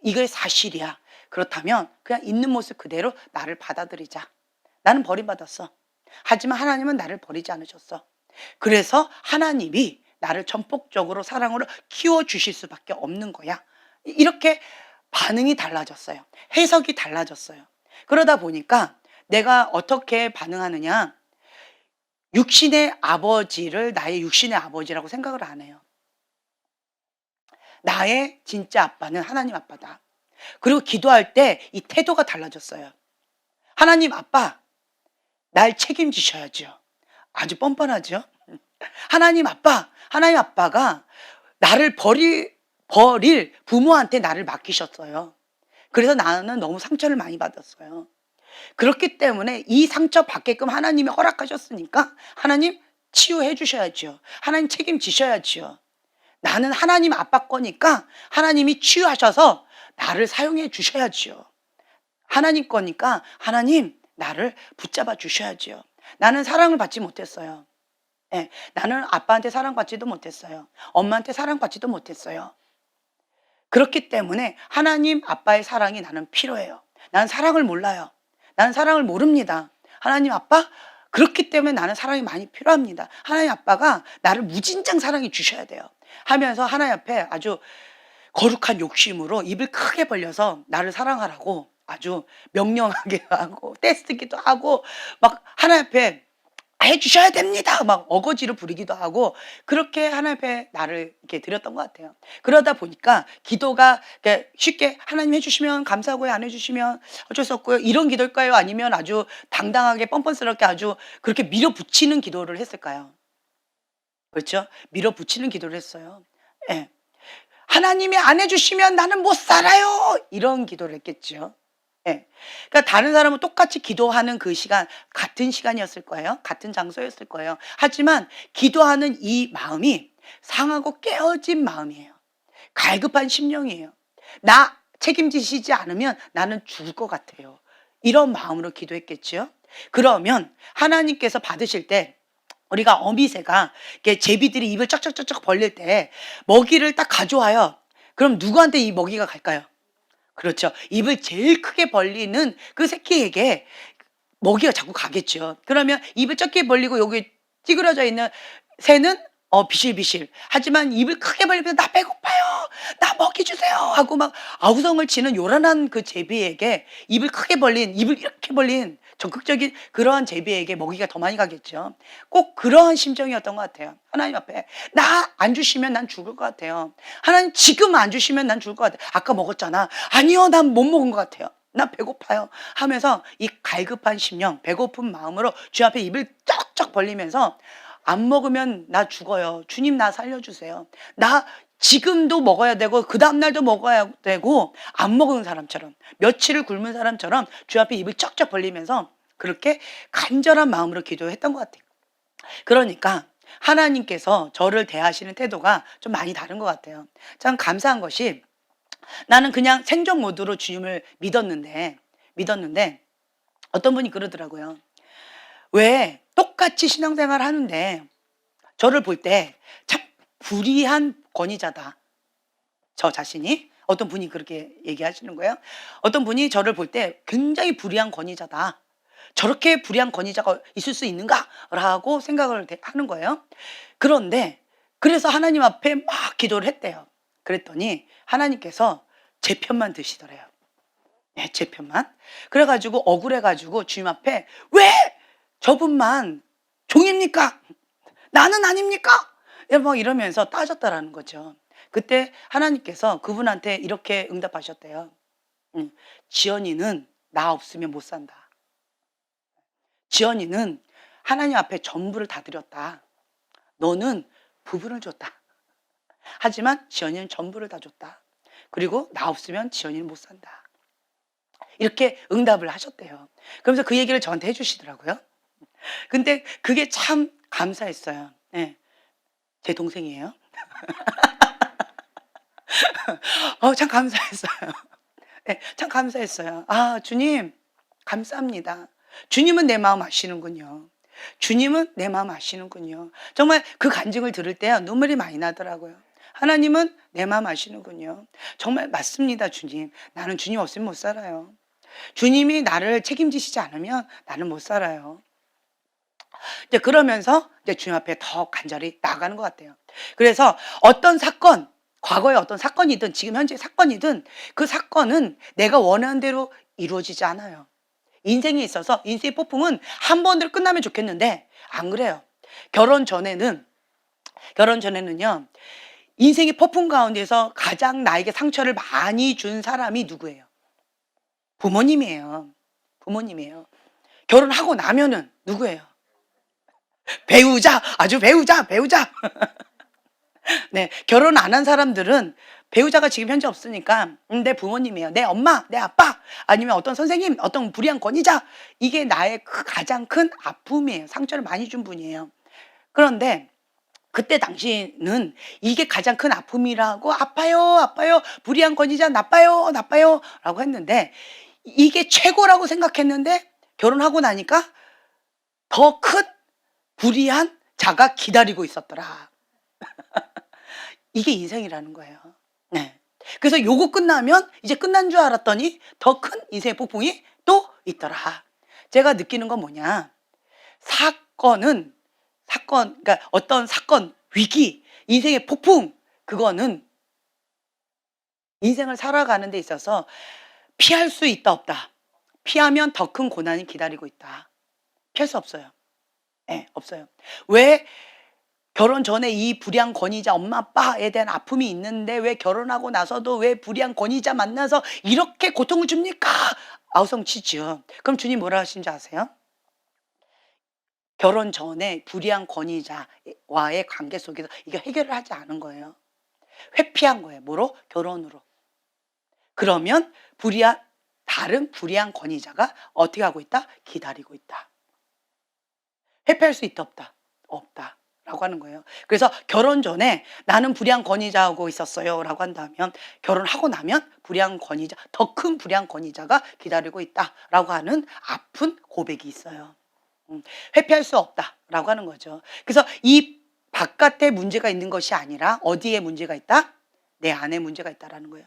이게 사실이야. 그렇다면 그냥 있는 모습 그대로 나를 받아들이자. 나는 버림받았어. 하지만 하나님은 나를 버리지 않으셨어. 그래서 하나님이 나를 전폭적으로 사랑으로 키워주실 수밖에 없는 거야. 이렇게 반응이 달라졌어요. 해석이 달라졌어요. 그러다 보니까 내가 어떻게 반응하느냐? 육신의 아버지를 나의 육신의 아버지라고 생각을 안 해요. 나의 진짜 아빠는 하나님 아빠다. 그리고 기도할 때 이 태도가 달라졌어요. 하나님 아빠, 날 책임지셔야죠. 아주 뻔뻔하죠? 하나님 아빠가 나를 버릴 부모한테 나를 맡기셨어요. 그래서 나는 너무 상처를 많이 받았어요. 그렇기 때문에 이 상처 받게끔 하나님이 허락하셨으니까 하나님 치유해 주셔야죠. 하나님 책임지셔야죠. 나는 하나님 아빠 거니까 하나님이 치유하셔서 나를 사용해 주셔야죠. 하나님 거니까 하나님 나를 붙잡아 주셔야죠. 나는 사랑을 받지 못했어요. 예, 나는 아빠한테 사랑받지도 못했어요. 엄마한테 사랑받지도 못했어요. 그렇기 때문에 하나님 아빠의 사랑이 나는 필요해요. 나는 사랑을 몰라요. 나는 사랑을 모릅니다. 하나님 아빠, 그렇기 때문에 나는 사랑이 많이 필요합니다. 하나님 아빠가 나를 무진장 사랑해 주셔야 돼요. 하면서 하나님 앞에 아주 거룩한 욕심으로 입을 크게 벌려서 나를 사랑하라고 아주 명령하게 하고 떼쓰기도 하고 막 하나님 앞에 해주셔야 됩니다. 막 어거지를 부리기도 하고 그렇게 하나님 앞에 나를 이렇게 드렸던 것 같아요. 그러다 보니까 기도가 쉽게 하나님 해주시면 감사하고요, 안 해주시면 어쩔 수 없고요, 이런 기도일까요? 아니면 아주 당당하게 뻔뻔스럽게 아주 그렇게 밀어붙이는 기도를 했을까요? 그렇죠? 밀어붙이는 기도를 했어요. 예. 하나님이 안 해주시면 나는 못 살아요. 이런 기도를 했겠죠. 예. 그러니까 다른 사람은 똑같이 기도하는 그 시간, 같은 시간이었을 거예요. 같은 장소였을 거예요. 하지만 기도하는 이 마음이 상하고 깨어진 마음이에요. 갈급한 심령이에요. 나 책임지시지 않으면 나는 죽을 것 같아요. 이런 마음으로 기도했겠죠. 그러면 하나님께서 받으실 때 우리가 어미새가 이렇게 제비들이 입을 쩍쩍쩍쩍 벌릴 때 먹이를 딱 가져와요. 그럼 누구한테 이 먹이가 갈까요? 그렇죠. 입을 제일 크게 벌리는 그 새끼에게 먹이가 자꾸 가겠죠. 그러면 입을 작게 벌리고 여기 찌그러져 있는 새는 비실비실. 하지만 입을 크게 벌리면서 나 배고파요. 나 먹이 주세요. 하고 막 아우성을 치는 요란한 그 제비에게 입을 크게 벌린, 입을 이렇게 벌린 적극적인 그러한 제비에게 먹이가 더 많이 가겠죠. 꼭 그러한 심정이었던 것 같아요. 하나님 앞에 나 안 주시면 난 죽을 것 같아요. 하나님 지금 안 주시면 난 죽을 것 같아요. 아까 먹었잖아. 아니요, 난 못 먹은 것 같아요. 나 배고파요. 하면서 이 갈급한 심령, 배고픈 마음으로 주 앞에 입을 쩍쩍 벌리면서 안 먹으면 나 죽어요. 주님 나 살려주세요. 나 지금도 먹어야 되고 그 다음날도 먹어야 되고 안 먹은 사람처럼 며칠을 굶은 사람처럼 주 앞에 입을 쩍쩍 벌리면서 그렇게 간절한 마음으로 기도했던 것 같아요. 그러니까 하나님께서 저를 대하시는 태도가 좀 많이 다른 것 같아요. 참 감사한 것이 나는 그냥 생존 모드로 주님을 믿었는데 어떤 분이 그러더라고요. 왜 똑같이 신앙생활 하는데 저를 볼 때 참 불의한 권위자다. 저 자신이. 어떤 분이 그렇게 얘기하시는 거예요. 어떤 분이 저를 볼 때 굉장히 불의한 권위자다. 저렇게 불의한 권위자가 있을 수 있는가라고 생각을 하는 거예요. 그런데 그래서 하나님 앞에 막 기도를 했대요. 그랬더니 하나님께서 제 편만 드시더래요. 네, 제 편만. 그래가지고 억울해가지고 주님 앞에 왜 저분만 종입니까? 나는 아닙니까? 막 이러면서 따졌다라는 거죠. 그때 하나님께서 그분한테 이렇게 응답하셨대요. 지연이는 나 없으면 못 산다. 지연이는 하나님 앞에 전부를 다 드렸다. 너는 부분을 줬다. 하지만 지연이는 전부를 다 줬다. 그리고 나 없으면 지연이는 못 산다. 이렇게 응답을 하셨대요. 그러면서 그 얘기를 저한테 해주시더라고요. 근데 그게 참 감사했어요. 네, 제 동생이에요. 참 감사했어요. 네, 참 감사했어요. 아, 주님, 감사합니다. 주님은 내 마음 아시는군요. 주님은 내 마음 아시는군요. 정말 그 간증을 들을 때요, 눈물이 많이 나더라고요. 하나님은 내 마음 아시는군요. 정말 맞습니다, 주님. 나는 주님 없으면 못 살아요. 주님이 나를 책임지시지 않으면 나는 못 살아요. 이제 그러면서 이제 주님 앞에 더 간절히 나아가는 것 같아요. 그래서 어떤 사건, 과거의 어떤 사건이든 지금 현재 사건이든 그 사건은 내가 원하는 대로 이루어지지 않아요. 인생에 있어서 인생의 폭풍은 한 번으로 끝나면 좋겠는데 안 그래요. 결혼 전에는요, 인생의 폭풍 가운데서 가장 나에게 상처를 많이 준 사람이 누구예요? 부모님이에요. 부모님이에요. 결혼하고 나면은 누구예요? 배우자, 아주 배우자. 네, 결혼 안 한 사람들은 배우자가 지금 현재 없으니까 내 부모님이에요. 내 엄마, 내 아빠, 아니면 어떤 선생님, 어떤 불의한 권위자. 이게 나의 가장 큰 아픔이에요. 상처를 많이 준 분이에요. 그런데 그때 당시는 이게 가장 큰 아픔이라고 아파요, 불의한 권위자 나빠요, 라고 했는데 이게 최고라고 생각했는데 결혼하고 나니까 더 큰 불의한 자가 기다리고 있었더라. 이게 인생이라는 거예요. 네. 그래서 요거 끝나면 이제 끝난 줄 알았더니 더 큰 인생의 폭풍이 또 있더라. 제가 느끼는 건 뭐냐. 그러니까 어떤 사건, 위기, 인생의 폭풍, 그거는 인생을 살아가는 데 있어서 피할 수 있다, 없다. 피하면 더 큰 고난이 기다리고 있다. 피할 수 없어요. 예, 없어요. 왜 결혼 전에 이 불량 권위자 엄마 아빠에 대한 아픔이 있는데 왜 결혼하고 나서도 왜 불량 권위자 만나서 이렇게 고통을 줍니까? 아우성치죠. 그럼 주님 뭐라 하신지 아세요? 결혼 전에 불의한 권위자와의 관계 속에서 이게 해결을 하지 않은 거예요. 회피한 거예요. 뭐로? 결혼으로. 그러면 다른 불의한 권위자가 어떻게 하고 있다? 기다리고 있다. 회피할 수 있다 없다? 없다. 라고 하는 거예요. 그래서 결혼 전에 나는 불의한 권위자하고 있었어요 라고 한다면 결혼하고 나면 더 큰 불의한 권위자가 기다리고 있다 라고 하는 아픈 고백이 있어요. 회피할 수 없다라고 하는 거죠. 그래서 이 바깥에 문제가 있는 것이 아니라 어디에 문제가 있다? 내 안에 문제가 있다라는 거예요.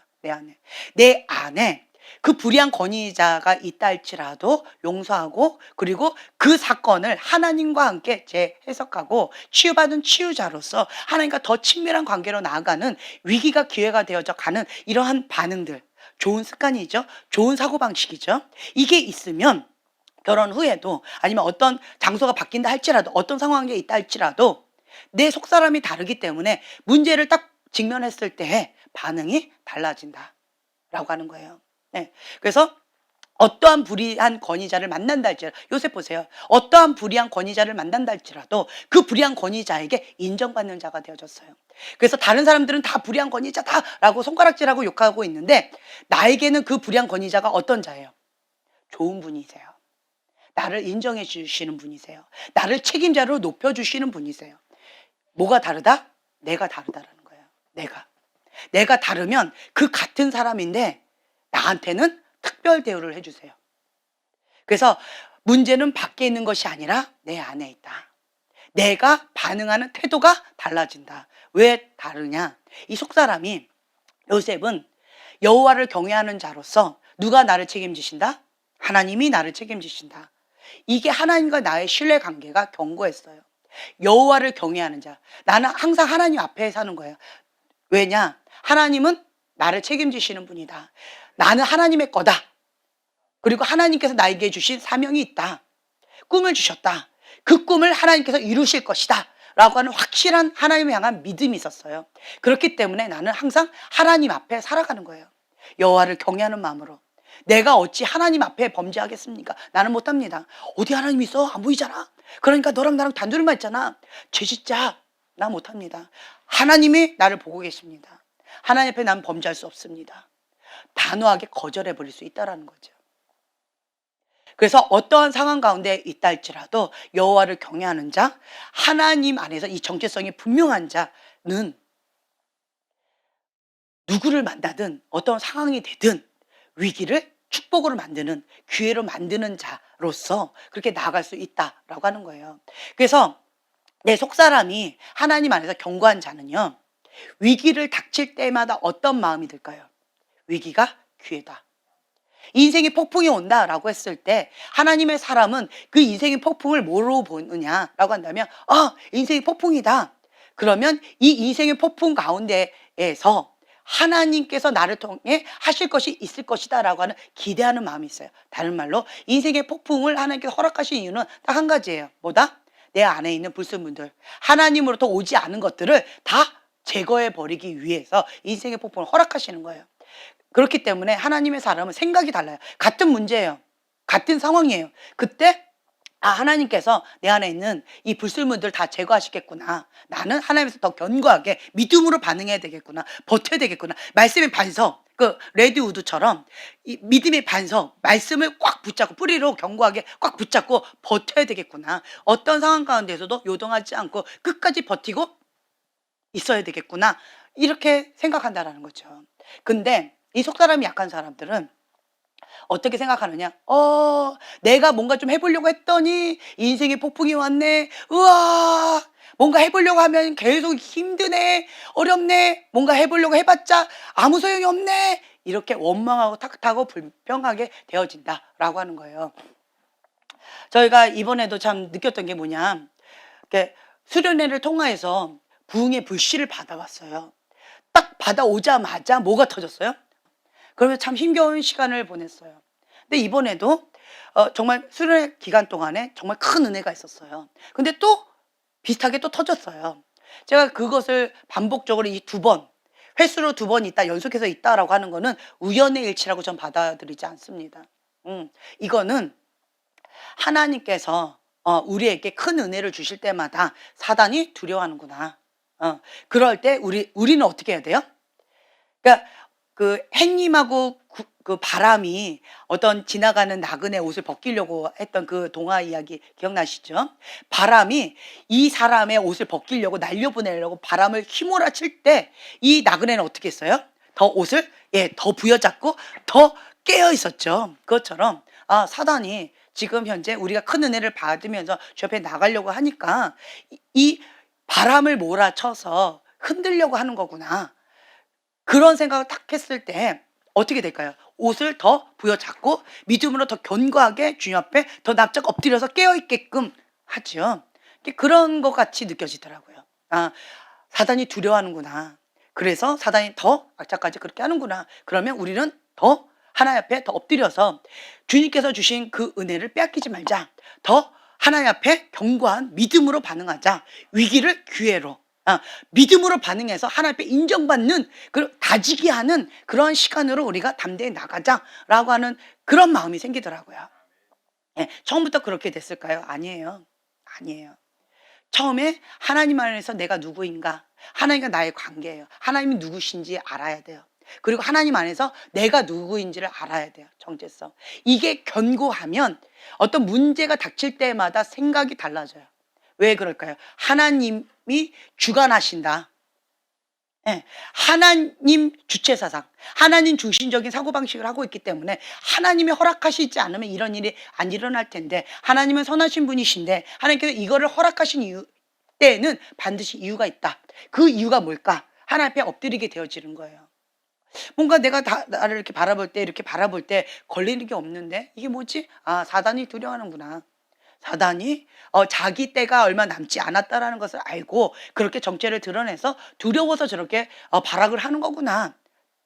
내 안에 그 불의한 권위자가 있다 할지라도 용서하고 그리고 그 사건을 하나님과 함께 재해석하고 치유받은 치유자로서 하나님과 더 친밀한 관계로 나아가는 위기가 기회가 되어져 가는 이러한 반응들, 좋은 습관이죠. 좋은 사고방식이죠. 이게 있으면 결혼 후에도 아니면 어떤 장소가 바뀐다 할지라도 어떤 상황에 있다 할지라도 내 속사람이 다르기 때문에 문제를 딱 직면했을 때의 반응이 달라진다 라고 하는 거예요. 네. 그래서 어떠한 불의한 권위자를 만난다 할지라도 요셉 보세요. 어떠한 불의한 권위자를 만난다 할지라도 그 불의한 권위자에게 인정받는 자가 되어졌어요. 그래서 다른 사람들은 다 불의한 권위자다라고 손가락질하고 욕하고 있는데 나에게는 그 불의한 권위자가 어떤 자예요? 좋은 분이세요. 나를 인정해 주시는 분이세요. 나를 책임자로 높여주시는 분이세요. 뭐가 다르다? 내가 다르다라는 거예요. 내가 다르면 그 같은 사람인데 나한테는 특별 대우를 해주세요. 그래서 문제는 밖에 있는 것이 아니라 내 안에 있다. 내가 반응하는 태도가 달라진다. 왜 다르냐? 이 속사람이 요셉은 여호와를 경외하는 자로서 누가 나를 책임지신다? 하나님이 나를 책임지신다. 이게 하나님과 나의 신뢰 관계가 견고했어요. 여호와를 경외하는 자. 나는 항상 하나님 앞에 사는 거예요. 왜냐? 하나님은 나를 책임지시는 분이다. 나는 하나님의 거다. 그리고 하나님께서 나에게 주신 사명이 있다. 꿈을 주셨다. 그 꿈을 하나님께서 이루실 것이다. 라고 하는 확실한 하나님을 향한 믿음이 있었어요. 그렇기 때문에 나는 항상 하나님 앞에 살아가는 거예요. 여호와를 경외하는 마음으로. 내가 어찌 하나님 앞에 범죄하겠습니까? 나는 못합니다. 어디 하나님 있어? 안 보이잖아. 그러니까 너랑 나랑 단둘이만 있잖아. 죄짓자. 나 못합니다. 하나님이 나를 보고 계십니다. 하나님 앞에 난 범죄할 수 없습니다. 단호하게 거절해버릴 수 있다는 거죠. 그래서 어떠한 상황 가운데 있다 할지라도 여호와를 경외하는 자, 하나님 안에서 이 정체성이 분명한 자는 누구를 만나든 어떤 상황이 되든 위기를 축복으로 만드는, 기회로 만드는 자로서 그렇게 나아갈 수 있다라고 하는 거예요. 그래서 내 속사람이 하나님 안에서 견고한 자는요, 위기를 닥칠 때마다 어떤 마음이 들까요? 위기가 기회다. 인생의 폭풍이 온다라고 했을 때 하나님의 사람은 그 인생의 폭풍을 뭐로 보느냐라고 한다면 인생의 폭풍이다. 그러면 이 인생의 폭풍 가운데에서 하나님께서 나를 통해 하실 것이 있을 것이다 라고 하는 기대하는 마음이 있어요. 다른 말로 인생의 폭풍을 하나님께서 허락하신 이유는 딱 한 가지예요. 뭐다? 내 안에 있는 불순물들, 하나님으로부터 오지 않은 것들을 다 제거해 버리기 위해서 인생의 폭풍을 허락하시는 거예요. 그렇기 때문에 하나님의 사람은 생각이 달라요. 같은 문제예요. 같은 상황이에요. 그때 하나님께서 내 안에 있는 이 불순물들 다 제거하시겠구나. 나는 하나님에서 더 견고하게 믿음으로 반응해야 되겠구나. 버텨야 되겠구나. 말씀의 반석, 그 레드우드처럼 이 믿음의 반석, 말씀을 꽉 붙잡고 뿌리로 견고하게 꽉 붙잡고 버텨야 되겠구나. 어떤 상황 가운데서도 요동하지 않고 끝까지 버티고 있어야 되겠구나. 이렇게 생각한다라는 거죠. 근데 이 속사람이 약한 사람들은 어떻게 생각하느냐? 내가 뭔가 좀 해보려고 했더니 인생의 폭풍이 왔네. 우와, 뭔가 해보려고 하면 계속 힘드네. 어렵네. 뭔가 해보려고 해봤자 아무 소용이 없네. 이렇게 원망하고 탁탁하고 불평하게 되어진다라고 하는 거예요. 저희가 이번에도 참 느꼈던 게 뭐냐. 수련회를 통해서 부흥의 불씨를 받아왔어요. 딱 받아오자마자 뭐가 터졌어요? 그러면 참 힘겨운 시간을 보냈어요. 근데 이번에도 정말 수련회 기간 동안에 정말 큰 은혜가 있었어요. 근데 또 비슷하게 또 터졌어요. 제가 그것을 반복적으로 이 두 번, 횟수로 두 번 있다, 연속해서 있다라고 하는 거는 우연의 일치라고 전 받아들이지 않습니다. 이거는 하나님께서 우리에게 큰 은혜를 주실 때마다 사단이 두려워하는구나. 그럴 때 우리는 어떻게 해야 돼요? 그러니까 그 햇님하고 그 바람이 어떤 지나가는 나그네 옷을 벗기려고 했던 그 동화 이야기 기억나시죠? 바람이 이 사람의 옷을 벗기려고 날려보내려고 바람을 휘몰아칠 때 이 나그네는 어떻게 했어요? 더 옷을 더 부여잡고 더 깨어 있었죠. 그것처럼 사단이 지금 현재 우리가 큰 은혜를 받으면서 주 앞에 나가려고 하니까 이 바람을 몰아쳐서 흔들려고 하는 거구나. 그런 생각을 딱 했을 때 어떻게 될까요? 옷을 더 부여잡고 믿음으로 더 견고하게 주님 앞에 더 납작 엎드려서 깨어있게끔 하죠. 그런 것 같이 느껴지더라고요. 사단이 두려워하는구나. 그래서 사단이 더 악착까지 그렇게 하는구나. 그러면 우리는 더 하나님 앞에 더 엎드려서 주님께서 주신 그 은혜를 빼앗기지 말자. 더 하나님 앞에 견고한 믿음으로 반응하자. 위기를 기회로. 믿음으로 반응해서 하나님 앞에 인정받는, 다지게 하는 그런 시간으로 우리가 담대히 나가자라고 하는 그런 마음이 생기더라고요. 처음부터 그렇게 됐을까요? 아니에요. 아니에요. 처음에 하나님 안에서 내가 누구인가, 하나님과 나의 관계예요. 하나님이 누구신지 알아야 돼요. 그리고 하나님 안에서 내가 누구인지를 알아야 돼요. 정체성. 이게 견고하면 어떤 문제가 닥칠 때마다 생각이 달라져요. 왜 그럴까요? 하나님이 주관하신다. 하나님 주체사상, 하나님 중심적인 사고방식을 하고 있기 때문에 하나님이 허락하시지 않으면 이런 일이 안 일어날 텐데, 하나님은 선하신 분이신데 하나님께서 이거를 허락하신 이유 때에는 반드시 이유가 있다. 그 이유가 뭘까? 하나님 앞에 엎드리게 되어지는 거예요. 뭔가 내가 나를 이렇게 바라볼 때 걸리는 게 없는데 이게 뭐지? 사단이 두려워하는구나. 사단이 자기 때가 얼마 남지 않았다라는 것을 알고 그렇게 정체를 드러내서 두려워서 저렇게 발악을 하는 거구나.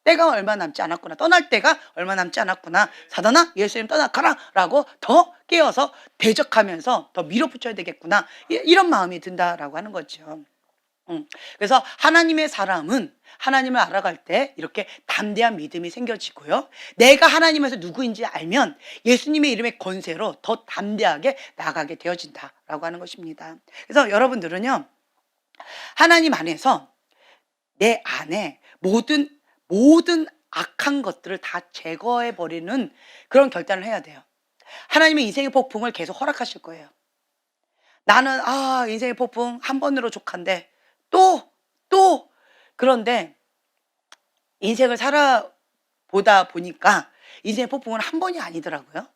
때가 얼마 남지 않았구나. 떠날 때가 얼마 남지 않았구나. 사단아, 예수님 떠나가라 라고 더 깨어서 대적하면서 더 밀어붙여야 되겠구나. 이런 마음이 든다라고 하는 거죠. 그래서 하나님의 사람은 하나님을 알아갈 때 이렇게 담대한 믿음이 생겨지고요. 내가 하나님에서 누구인지 알면 예수님의 이름의 권세로 더 담대하게 나가게 되어진다라고 하는 것입니다. 그래서 여러분들은요, 하나님 안에서 내 안에 모든 악한 것들을 다 제거해 버리는 그런 결단을 해야 돼요. 하나님의 인생의 폭풍을 계속 허락하실 거예요. 나는 인생의 폭풍 한 번으로 족한데 또 그런데 인생을 살아보다 보니까 인생의 폭풍은 한 번이 아니더라고요.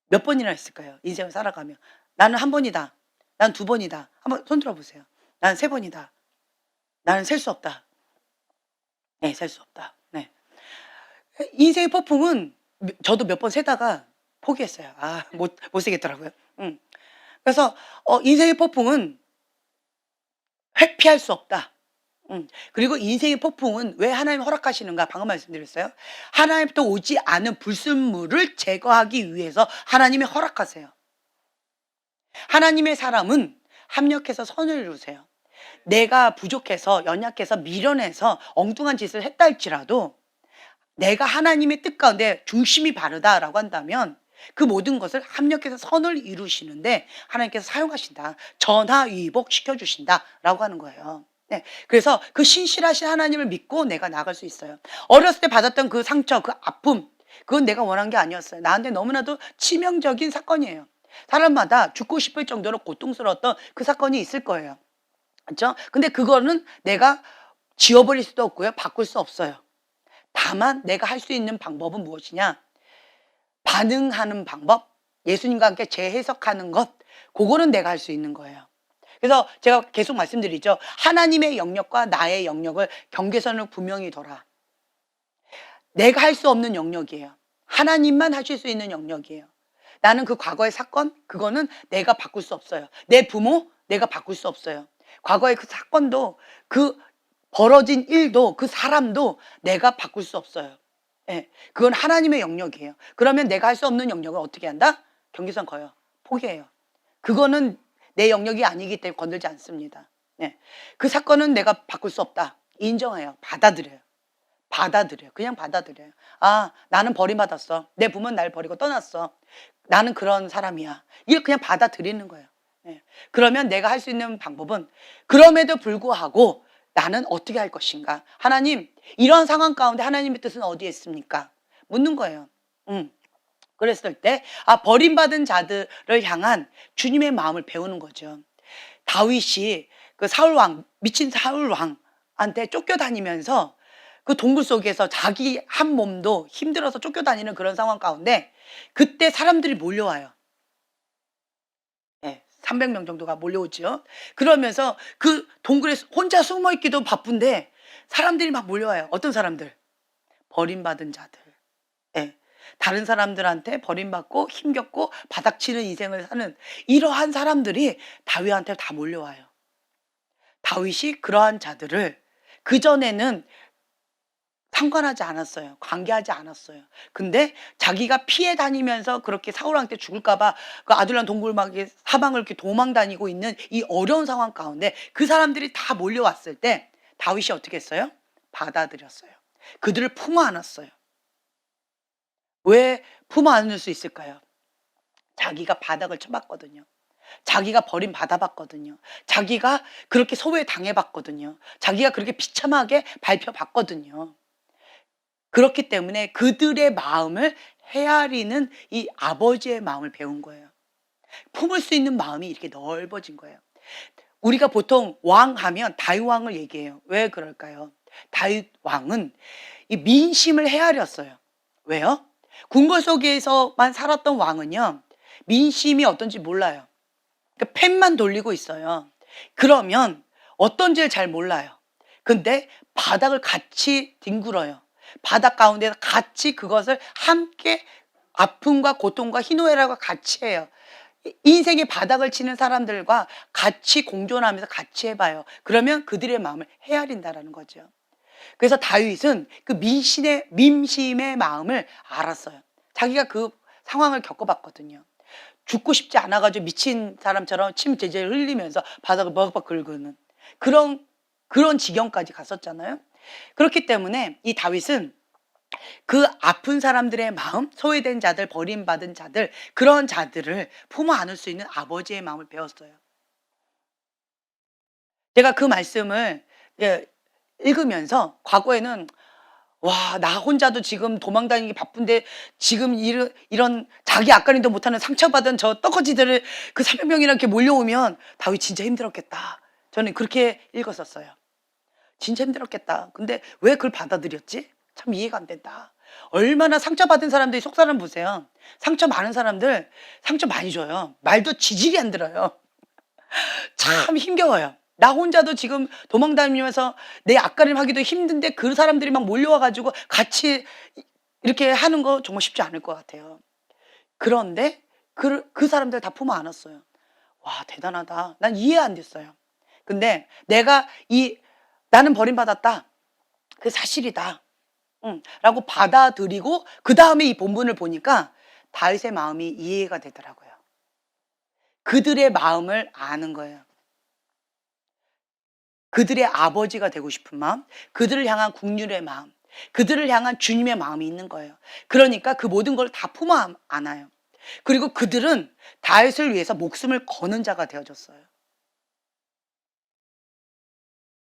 몇 번이나 했을까요? 인생을 살아가며 나는 한 번이다, 난 두 번이다. 한번 손 들어보세요. 나는 세 번이다, 나는 셀 수 없다. 네, 셀 수 없다. 네. 인생의 폭풍은 저도 몇 번 세다가 포기했어요. 못 세겠더라고요. 그래서 인생의 폭풍은 회피할 수 없다. 그리고 인생의 폭풍은 왜 하나님 허락하시는가? 방금 말씀드렸어요. 하나님부터 오지 않은 불순물을 제거하기 위해서 하나님이 허락하세요. 하나님의 사람은 합력해서 선을 이루세요. 내가 부족해서 연약해서 미련해서 엉뚱한 짓을 했다 할지라도 내가 하나님의 뜻 가운데 중심이 바르다라고 한다면 그 모든 것을 합력해서 선을 이루시는데 하나님께서 사용하신다. 전화위복 시켜주신다라고 하는 거예요. 네, 그래서 그 신실하신 하나님을 믿고 내가 나갈 수 있어요. 어렸을 때 받았던 그 상처, 그 아픔, 그건 내가 원한 게 아니었어요. 나한테 너무나도 치명적인 사건이에요. 사람마다 죽고 싶을 정도로 고통스러웠던 그 사건이 있을 거예요. 그렇죠? 근데 그거는 내가 지워버릴 수도 없고요, 바꿀 수 없어요. 다만 내가 할 수 있는 방법은 무엇이냐? 반응하는 방법, 예수님과 함께 재해석하는 것, 그거는 내가 할 수 있는 거예요. 그래서 제가 계속 말씀드리죠. 하나님의 영역과 나의 영역을 경계선을 분명히 둬라. 내가 할 수 없는 영역이에요. 하나님만 하실 수 있는 영역이에요. 나는 그 과거의 사건, 그거는 내가 바꿀 수 없어요. 내 부모, 내가 바꿀 수 없어요. 과거의 그 사건도, 그 벌어진 일도, 그 사람도 내가 바꿀 수 없어요. 예. 그건 하나님의 영역이에요. 그러면 내가 할 수 없는 영역을 어떻게 한다? 경계선 거요. 포기해요. 그거는 내 영역이 아니기 때문에 건들지 않습니다. 네. 그 사건은 내가 바꿀 수 없다. 인정해요. 받아들여요. 받아들여요. 그냥 받아들여요. 아, 나는 버림받았어. 내 부모는 날 버리고 떠났어. 나는 그런 사람이야. 이걸 그냥 받아들이는 거예요. 예. 그러면 내가 할 수 있는 방법은 그럼에도 불구하고 나는 어떻게 할 것인가? 하나님, 이런 상황 가운데 하나님의 뜻은 어디에 있습니까? 묻는 거예요. 그랬을 때, 아, 버림받은 자들을 향한 주님의 마음을 배우는 거죠. 다윗이 그 사울왕, 미친 사울왕한테 쫓겨다니면서 그 동굴 속에서 자기 한 몸도 힘들어서 쫓겨다니는 그런 상황 가운데 그때 사람들이 몰려와요. 예, 300명 정도가 몰려오죠. 그러면서 그 동굴에 혼자 숨어 있기도 바쁜데 사람들이 막 몰려와요. 어떤 사람들? 버림받은 자들. 예. 다른 사람들한테 버림받고 힘겹고 바닥치는 인생을 사는 이러한 사람들이 다윗한테 다 몰려와요. 다윗이 그러한 자들을 그전에는 상관하지 않았어요. 관계하지 않았어요. 근데 자기가 피해 다니면서 그렇게 사울한테 죽을까 봐 그 아둘람 동굴막에 사방을 이렇게 도망 다니고 있는 이 어려운 상황 가운데 그 사람들이 다 몰려왔을 때 다윗이 어떻게 했어요? 받아들였어요. 그들을 품어 안았어요. 왜 품어 안을 수 있을까요? 자기가 바닥을 쳐봤거든요. 자기가 버림받아봤거든요. 자기가 그렇게 소외당해봤거든요. 자기가 그렇게 비참하게 밟혀봤거든요. 그렇기 때문에 그들의 마음을 헤아리는 이 아버지의 마음을 배운 거예요. 품을 수 있는 마음이 이렇게 넓어진 거예요. 우리가 보통 왕 하면 다윗 왕을 얘기해요. 왜 그럴까요? 다윗 왕은 이 민심을 헤아렸어요. 왜요? 궁궐 속에서만 살았던 왕은요, 민심이 어떤지 몰라요. 그러니까 펜만 돌리고 있어요. 그러면 어떤지를 잘 몰라요. 근데 바닥을 같이 뒹굴어요. 바닥 가운데서 같이 그것을 함께 아픔과 고통과 희노애락과 같이 해요. 인생의 바닥을 치는 사람들과 같이 공존하면서 같이 해봐요. 그러면 그들의 마음을 헤아린다라는 거죠. 그래서 다윗은 그 민심의 마음을 알았어요. 자기가 그 상황을 겪어봤거든요. 죽고 싶지 않아가지고 미친 사람처럼 침 제제를 흘리면서 바닥을 버벅버벅 긁는 그런 지경까지 갔었잖아요. 그렇기 때문에 이 다윗은 그 아픈 사람들의 마음, 소외된 자들, 버림받은 자들, 그런 자들을 품어 안을 수 있는 아버지의 마음을 배웠어요. 제가 그 말씀을 예, 읽으면서 과거에는 와, 나 혼자도 지금 도망다니기 바쁜데 지금 이런 자기 앞가림도 못하는 상처받은 저 떡거지들을 그 300명이나 이렇게 몰려오면 다윗 진짜 힘들었겠다. 저는 그렇게 읽었었어요. 진짜 힘들었겠다. 근데 왜 그걸 받아들였지? 참 이해가 안 된다. 얼마나 상처받은 사람들이 속사람 보세요. 상처 많은 사람들 상처 많이 줘요. 말도 지질이 안 들어요. 참 힘겨워요. 나 혼자도 지금 도망다니면서 내 앞가림 하기도 힘든데 그 사람들이 막 몰려와 가지고 같이 이렇게 하는 거 정말 쉽지 않을 것 같아요. 그런데 그 사람들 다 품어 안았어요. 와, 대단하다. 난 이해 안 됐어요. 근데 나는 버림받았다. 그게 사실이다. 라고 받아들이고 그다음에 이 본문을 보니까 다윗의 마음이 이해가 되더라고요. 그들의 마음을 아는 거예요. 그들의 아버지가 되고 싶은 마음, 그들을 향한 국률의 마음, 그들을 향한 주님의 마음이 있는 거예요. 그러니까 그 모든 걸 다 품어 안아요. 그리고 그들은 다윗을 위해서 목숨을 거는 자가 되어졌어요.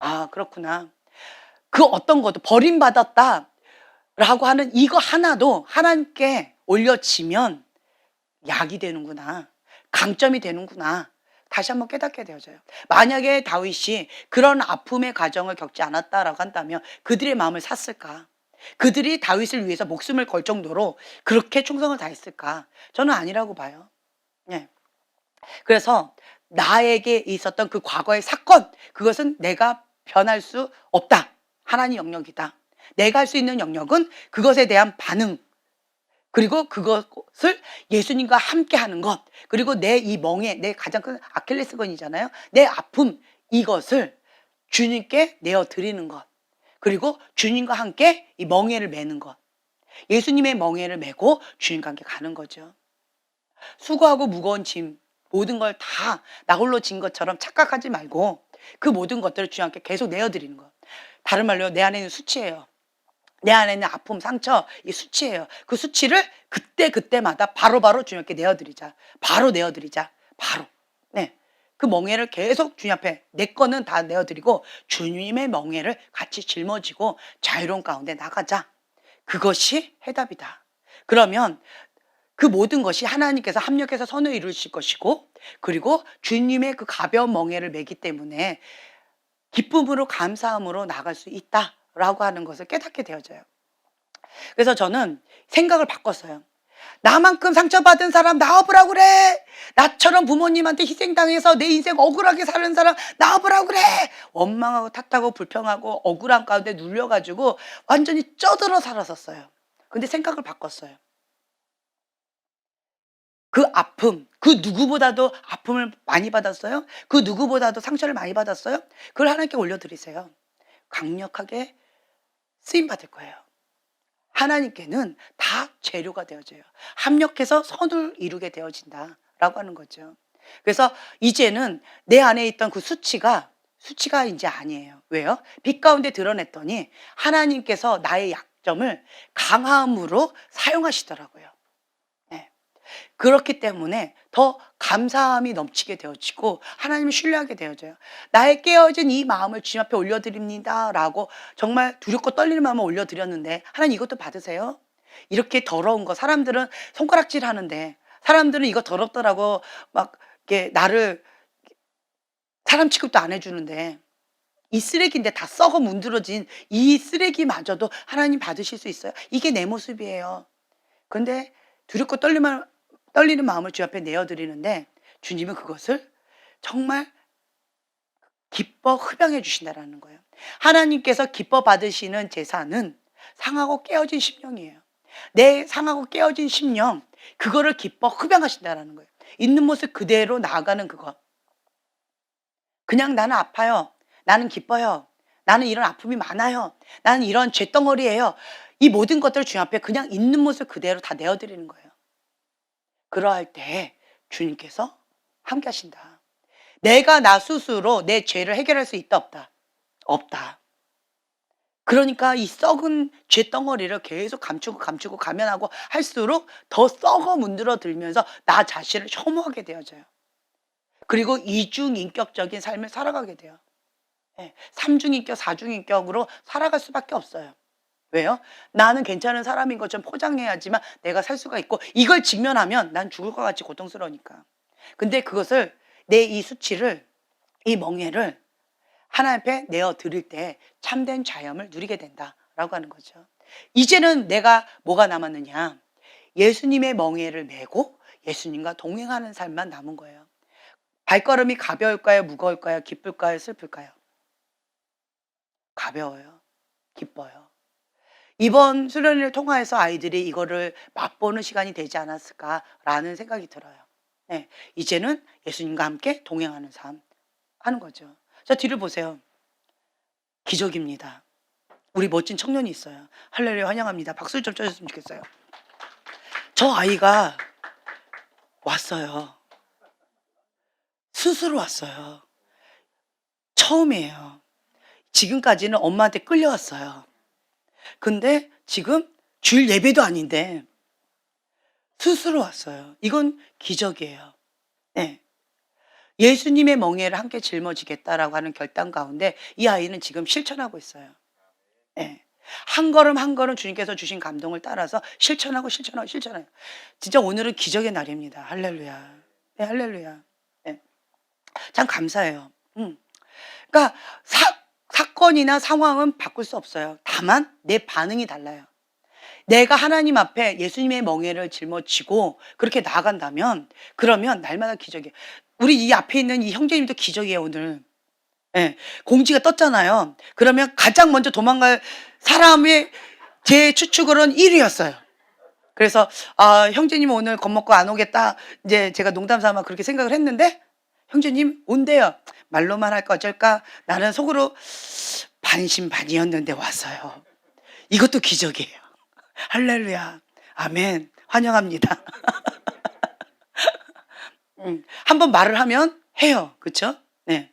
아, 그렇구나. 그 어떤 것도 버림받았다라고 하는 이거 하나도 하나님께 올려지면 약이 되는구나. 강점이 되는구나. 다시 한번 깨닫게 되어져요. 만약에 다윗이 그런 아픔의 과정을 겪지 않았다라고 한다면 그들의 마음을 샀을까? 그들이 다윗을 위해서 목숨을 걸 정도로 그렇게 충성을 다했을까? 저는 아니라고 봐요. 예. 그래서 나에게 있었던 그 과거의 사건, 그것은 내가 변할 수 없다. 하나님 영역이다. 내가 할 수 있는 영역은 그것에 대한 반응, 그리고 그것을 예수님과 함께 하는 것, 그리고 내 이 멍에, 내 가장 큰 아킬레스건이잖아요. 내 아픔, 이것을 주님께 내어 드리는 것, 그리고 주님과 함께 이 멍에를 매는 것. 예수님의 멍에를 메고 주님과 함께 가는 거죠. 수고하고 무거운 짐 모든 걸 다 나 홀로 진 것처럼 착각하지 말고 그 모든 것들을 주님께 계속 내어드리는 거. 다른 말로 내 안에 있는 수치예요. 내 안에 있는 아픔, 상처, 이 수치예요. 그 수치를 그때마다 바로바로 주님께 내어드리자. 바로 내어드리자. 바로. 네. 그 멍에를 계속 주님 앞에 내 거는 다 내어드리고 주님의 멍에를 같이 짊어지고 자유로운 가운데 나가자. 그것이 해답이다. 그러면 그 모든 것이 하나님께서 합력해서 선을 이루실 것이고 그리고 주님의 그 가벼운 멍에를 메기 때문에 기쁨으로 감사함으로 나갈 수 있다라고 하는 것을 깨닫게 되어져요. 그래서 저는 생각을 바꿨어요. 나만큼 상처받은 사람 나와보라고 그래. 나처럼 부모님한테 희생당해서 내 인생 억울하게 사는 사람 나와보라고 그래. 원망하고 탓하고 불평하고 억울한 가운데 눌려가지고 완전히 쪄들어 살았었어요. 근데 생각을 바꿨어요. 그 아픔, 그 누구보다도 아픔을 많이 받았어요. 그 누구보다도 상처를 많이 받았어요. 그걸 하나님께 올려드리세요. 강력하게 쓰임받을 거예요. 하나님께는 다 재료가 되어져요. 합력해서 선을 이루게 되어진다라고 하는 거죠. 그래서 이제는 내 안에 있던 그 수치가 이제 아니에요. 왜요? 빛 가운데 드러냈더니 하나님께서 나의 약점을 강함으로 사용하시더라고요. 네. 그렇기 때문에 더 감사함이 넘치게 되어지고 하나님을 신뢰하게 되어져요. 나의 깨어진 이 마음을 주님 앞에 올려드립니다 라고 정말 두렵고 떨리는 마음을 올려드렸는데 하나님 이것도 받으세요. 이렇게 더러운 거 사람들은 손가락질 하는데 사람들은 이거 더럽더라고 막 이렇게 나를 사람 취급도 안 해주는데 이 쓰레기인데 다 썩어 문드러진 이 쓰레기마저도 하나님 받으실 수 있어요. 이게 내 모습이에요. 근데 두렵고 떨리는 마음을 주 앞에 내어드리는데 주님은 그것을 정말 기뻐 흡양해 주신다라는 거예요. 하나님께서 기뻐 받으시는 제사는 상하고 깨어진 심령이에요. 내 상하고 깨어진 심령 그거를 기뻐 흡양하신다라는 거예요. 있는 모습 그대로 나아가는 그거. 그냥 나는 아파요. 나는 기뻐요. 나는 이런 아픔이 많아요. 나는 이런 죄덩어리예요. 이 모든 것들을 주님 앞에 그냥 있는 모습 그대로 다 내어드리는 거예요. 그러할 때 주님께서 함께 하신다. 내가 나 스스로 내 죄를 해결할 수 있다 없다? 없다. 그러니까 이 썩은 죄덩어리를 계속 감추고 가면하고 할수록 더 썩어 문드러 들면서 나 자신을 혐오하게 되어져요. 그리고 이중인격적인 삶을 살아가게 돼요. 네, 삼중인격, 사중인격으로 살아갈 수밖에 없어요. 왜요? 나는 괜찮은 사람인 것처럼 포장해야지만 내가 살 수가 있고 이걸 직면하면 난 죽을 것 같이 고통스러우니까. 근데 그것을 내 이 수치를 이 멍에를 하나님 앞에 내어드릴 때 참된 자염을 누리게 된다라고 하는 거죠. 이제는 내가 뭐가 남았느냐. 예수님의 멍에를 메고 예수님과 동행하는 삶만 남은 거예요. 발걸음이 가벼울까요? 무거울까요? 기쁠까요? 슬플까요? 가벼워요. 기뻐요. 이번 수련회를 통해서 아이들이 이거를 맛보는 시간이 되지 않았을까라는 생각이 들어요. 네, 이제는 예수님과 함께 동행하는 삶 하는 거죠. 자, 뒤를 보세요. 기적입니다. 우리 멋진 청년이 있어요. 할렐루야 환영합니다. 박수 좀 쳐줬으면 좋겠어요. 저 아이가 왔어요. 스스로 왔어요. 처음이에요. 지금까지는 엄마한테 끌려왔어요. 근데 지금 주일 예배도 아닌데 스스로 왔어요. 이건 기적이에요. 네. 예수님의 멍에를 함께 짊어지겠다라고 하는 결단 가운데 이 아이는 지금 실천하고 있어요. 네. 한 걸음 한 걸음 주님께서 주신 감동을 따라서 실천하고. 진짜 오늘은 기적의 날입니다. 할렐루야. 네, 할렐루야. 네. 참 감사해요. 그러니까 사건이나 상황은 바꿀 수 없어요. 다만 내 반응이 달라요. 내가 하나님 앞에 예수님의 멍에를 짊어지고 그렇게 나아간다면 그러면 날마다 기적이에요. 우리 이 앞에 있는 이 형제님도 기적이에요 오늘. 네, 공지가 떴잖아요. 그러면 가장 먼저 도망갈 사람의 제 추측으로는 1위였어요. 그래서 형제님 오늘 겁먹고 안 오겠다. 이제 제가 농담 삼아 그렇게 생각을 했는데 형제님 온대요. 말로만 할까 어쩔까? 나는 속으로 반신반의였는데 왔어요. 이것도 기적이에요. 할렐루야. 아멘. 환영합니다. 한번 말을 하면 해요. 그쵸? 네.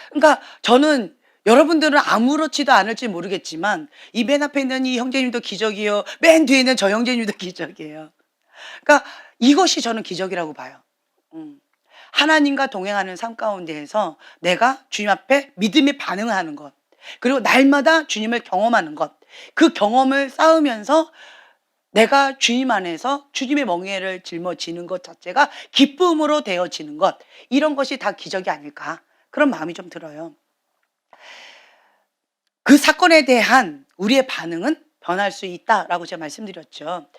그러니까 저는 여러분들은 아무렇지도 않을지 모르겠지만 이 맨 앞에 있는 이 형제님도 기적이요. 맨 뒤에 있는 저 형제님도 기적이에요. 그러니까 이것이 저는 기적이라고 봐요. 음. 하나님과 동행하는 삶 가운데에서 내가 주님 앞에 믿음의 반응을 하는 것. 그리고 날마다 주님을 경험하는 것. 그 경험을 쌓으면서 내가 주님 안에서 주님의 멍에를 짊어지는 것 자체가 기쁨으로 되어지는 것. 이런 것이 다 기적이 아닐까. 그런 마음이 좀 들어요. 그 사건에 대한 우리의 반응은 변할 수 있다라고 제가 말씀드렸죠.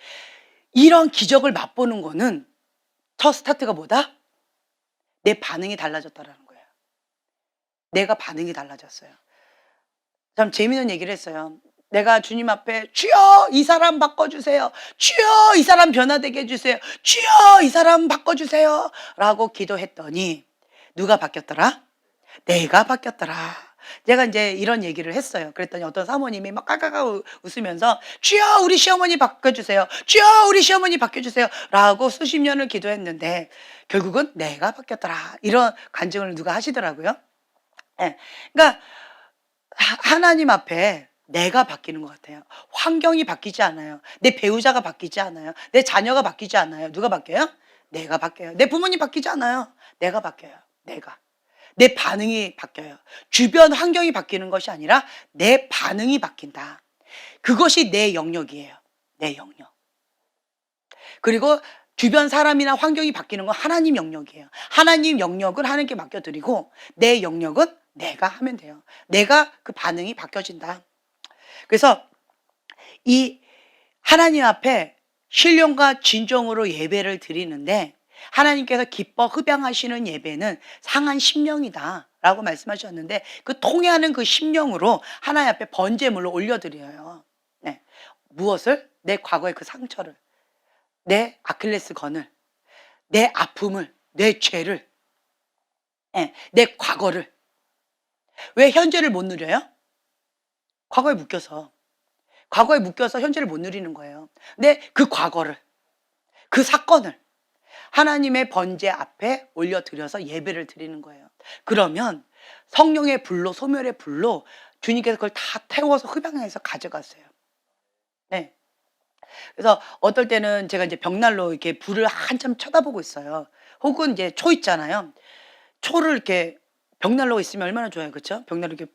이런 기적을 맛보는 거는 첫 스타트가 뭐다? 내 반응이 달라졌다라는 거예요. 내가 반응이 달라졌어요. 참 재미있는 얘기를 했어요. 내가 주님 앞에 주여 이 사람 바꿔주세요. 주여 이 사람 변화되게 해주세요. 주여 이 사람 바꿔주세요. 라고 기도했더니 누가 바뀌었더라? 내가 바뀌었더라. 제가 이제 이런 얘기를 했어요. 그랬더니 어떤 사모님이 막 깔깔깔 웃으면서 주여 우리 시어머니 바꿔주세요. 주여 우리 시어머니 바꿔주세요. 라고 수십 년을 기도했는데 결국은 내가 바뀌었더라. 이런 간증을 누가 하시더라고요. 예. 그러니까 하나님 앞에 내가 바뀌는 것 같아요. 환경이 바뀌지 않아요. 내 배우자가 바뀌지 않아요. 내 자녀가 바뀌지 않아요. 누가 바뀌어요? 내가 바뀌어요. 내 부모님 바뀌지 않아요. 내가 바뀌어요. 내가. 내 반응이 바뀌어요. 주변 환경이 바뀌는 것이 아니라 내 반응이 바뀐다. 그것이 내 영역이에요. 내 영역. 그리고 주변 사람이나 환경이 바뀌는 건 하나님 영역이에요. 하나님 영역을 하나님께 맡겨드리고 내 영역은 내가 하면 돼요. 내가 그 반응이 바뀌어진다. 그래서 이 하나님 앞에 신령과 진정으로 예배를 드리는데 하나님께서 기뻐 흡양하시는 예배는 상한 심령이다 라고 말씀하셨는데 그 통해하는 그 심령으로 하나님 앞에 번제물로 올려드려요. 네. 무엇을? 내 과거의 그 상처를, 내 아킬레스건을, 내 아픔을, 내 죄를, 내 과거를. 왜 현재를 못 누려요? 과거에 묶여서 현재를 못 누리는 거예요. 근데 그 과거를, 그 사건을 하나님의 번제 앞에 올려드려서 예배를 드리는 거예요. 그러면 성령의 불로, 소멸의 불로 주님께서 그걸 다 태워서 흡양해서 가져갔어요. 네. 그래서 어떨 때는 제가 이제 벽난로 이렇게 불을 한참 쳐다보고 있어요. 혹은 이제 초 있잖아요. 초를 이렇게 벽난로가 있으면 얼마나 좋아요. 그렇죠? 벽난로 이렇게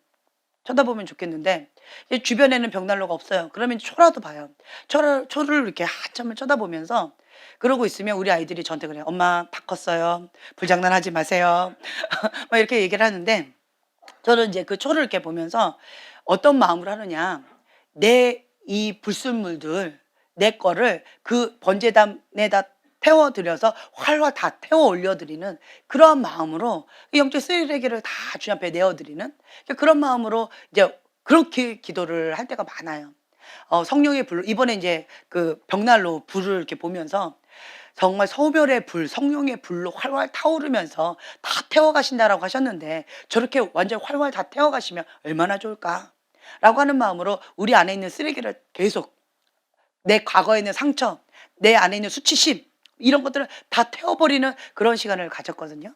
쳐다보면 좋겠는데 이제 주변에는 벽난로가 없어요. 그러면 초라도 봐요. 초를 이렇게 한참을 쳐다보면서 그러고 있으면 우리 아이들이 저한테 그래요. 엄마 다 컸어요. 불장난하지 마세요. 막 이렇게 얘기를 하는데 저는 이제 그 초를 이렇게 보면서 어떤 마음으로 하느냐. 내 이 불순물들, 내 거를 그 번제단에다 태워드려서 활활 다 태워 올려드리는 그러한 마음으로 영적 쓰레기를 다 주님 앞에 내어드리는 그런 마음으로 이제 그렇게 기도를 할 때가 많아요. 성령의 불, 이번에 이제 그 벽난로 불을 이렇게 보면서 정말 소멸의 불, 성령의 불로 활활 타오르면서 다 태워가신다라고 하셨는데 저렇게 완전 활활 다 태워가시면 얼마나 좋을까? 라고 하는 마음으로 우리 안에 있는 쓰레기를 계속 내 과거에 있는 상처, 내 안에 있는 수치심 이런 것들을 다 태워버리는 그런 시간을 가졌거든요.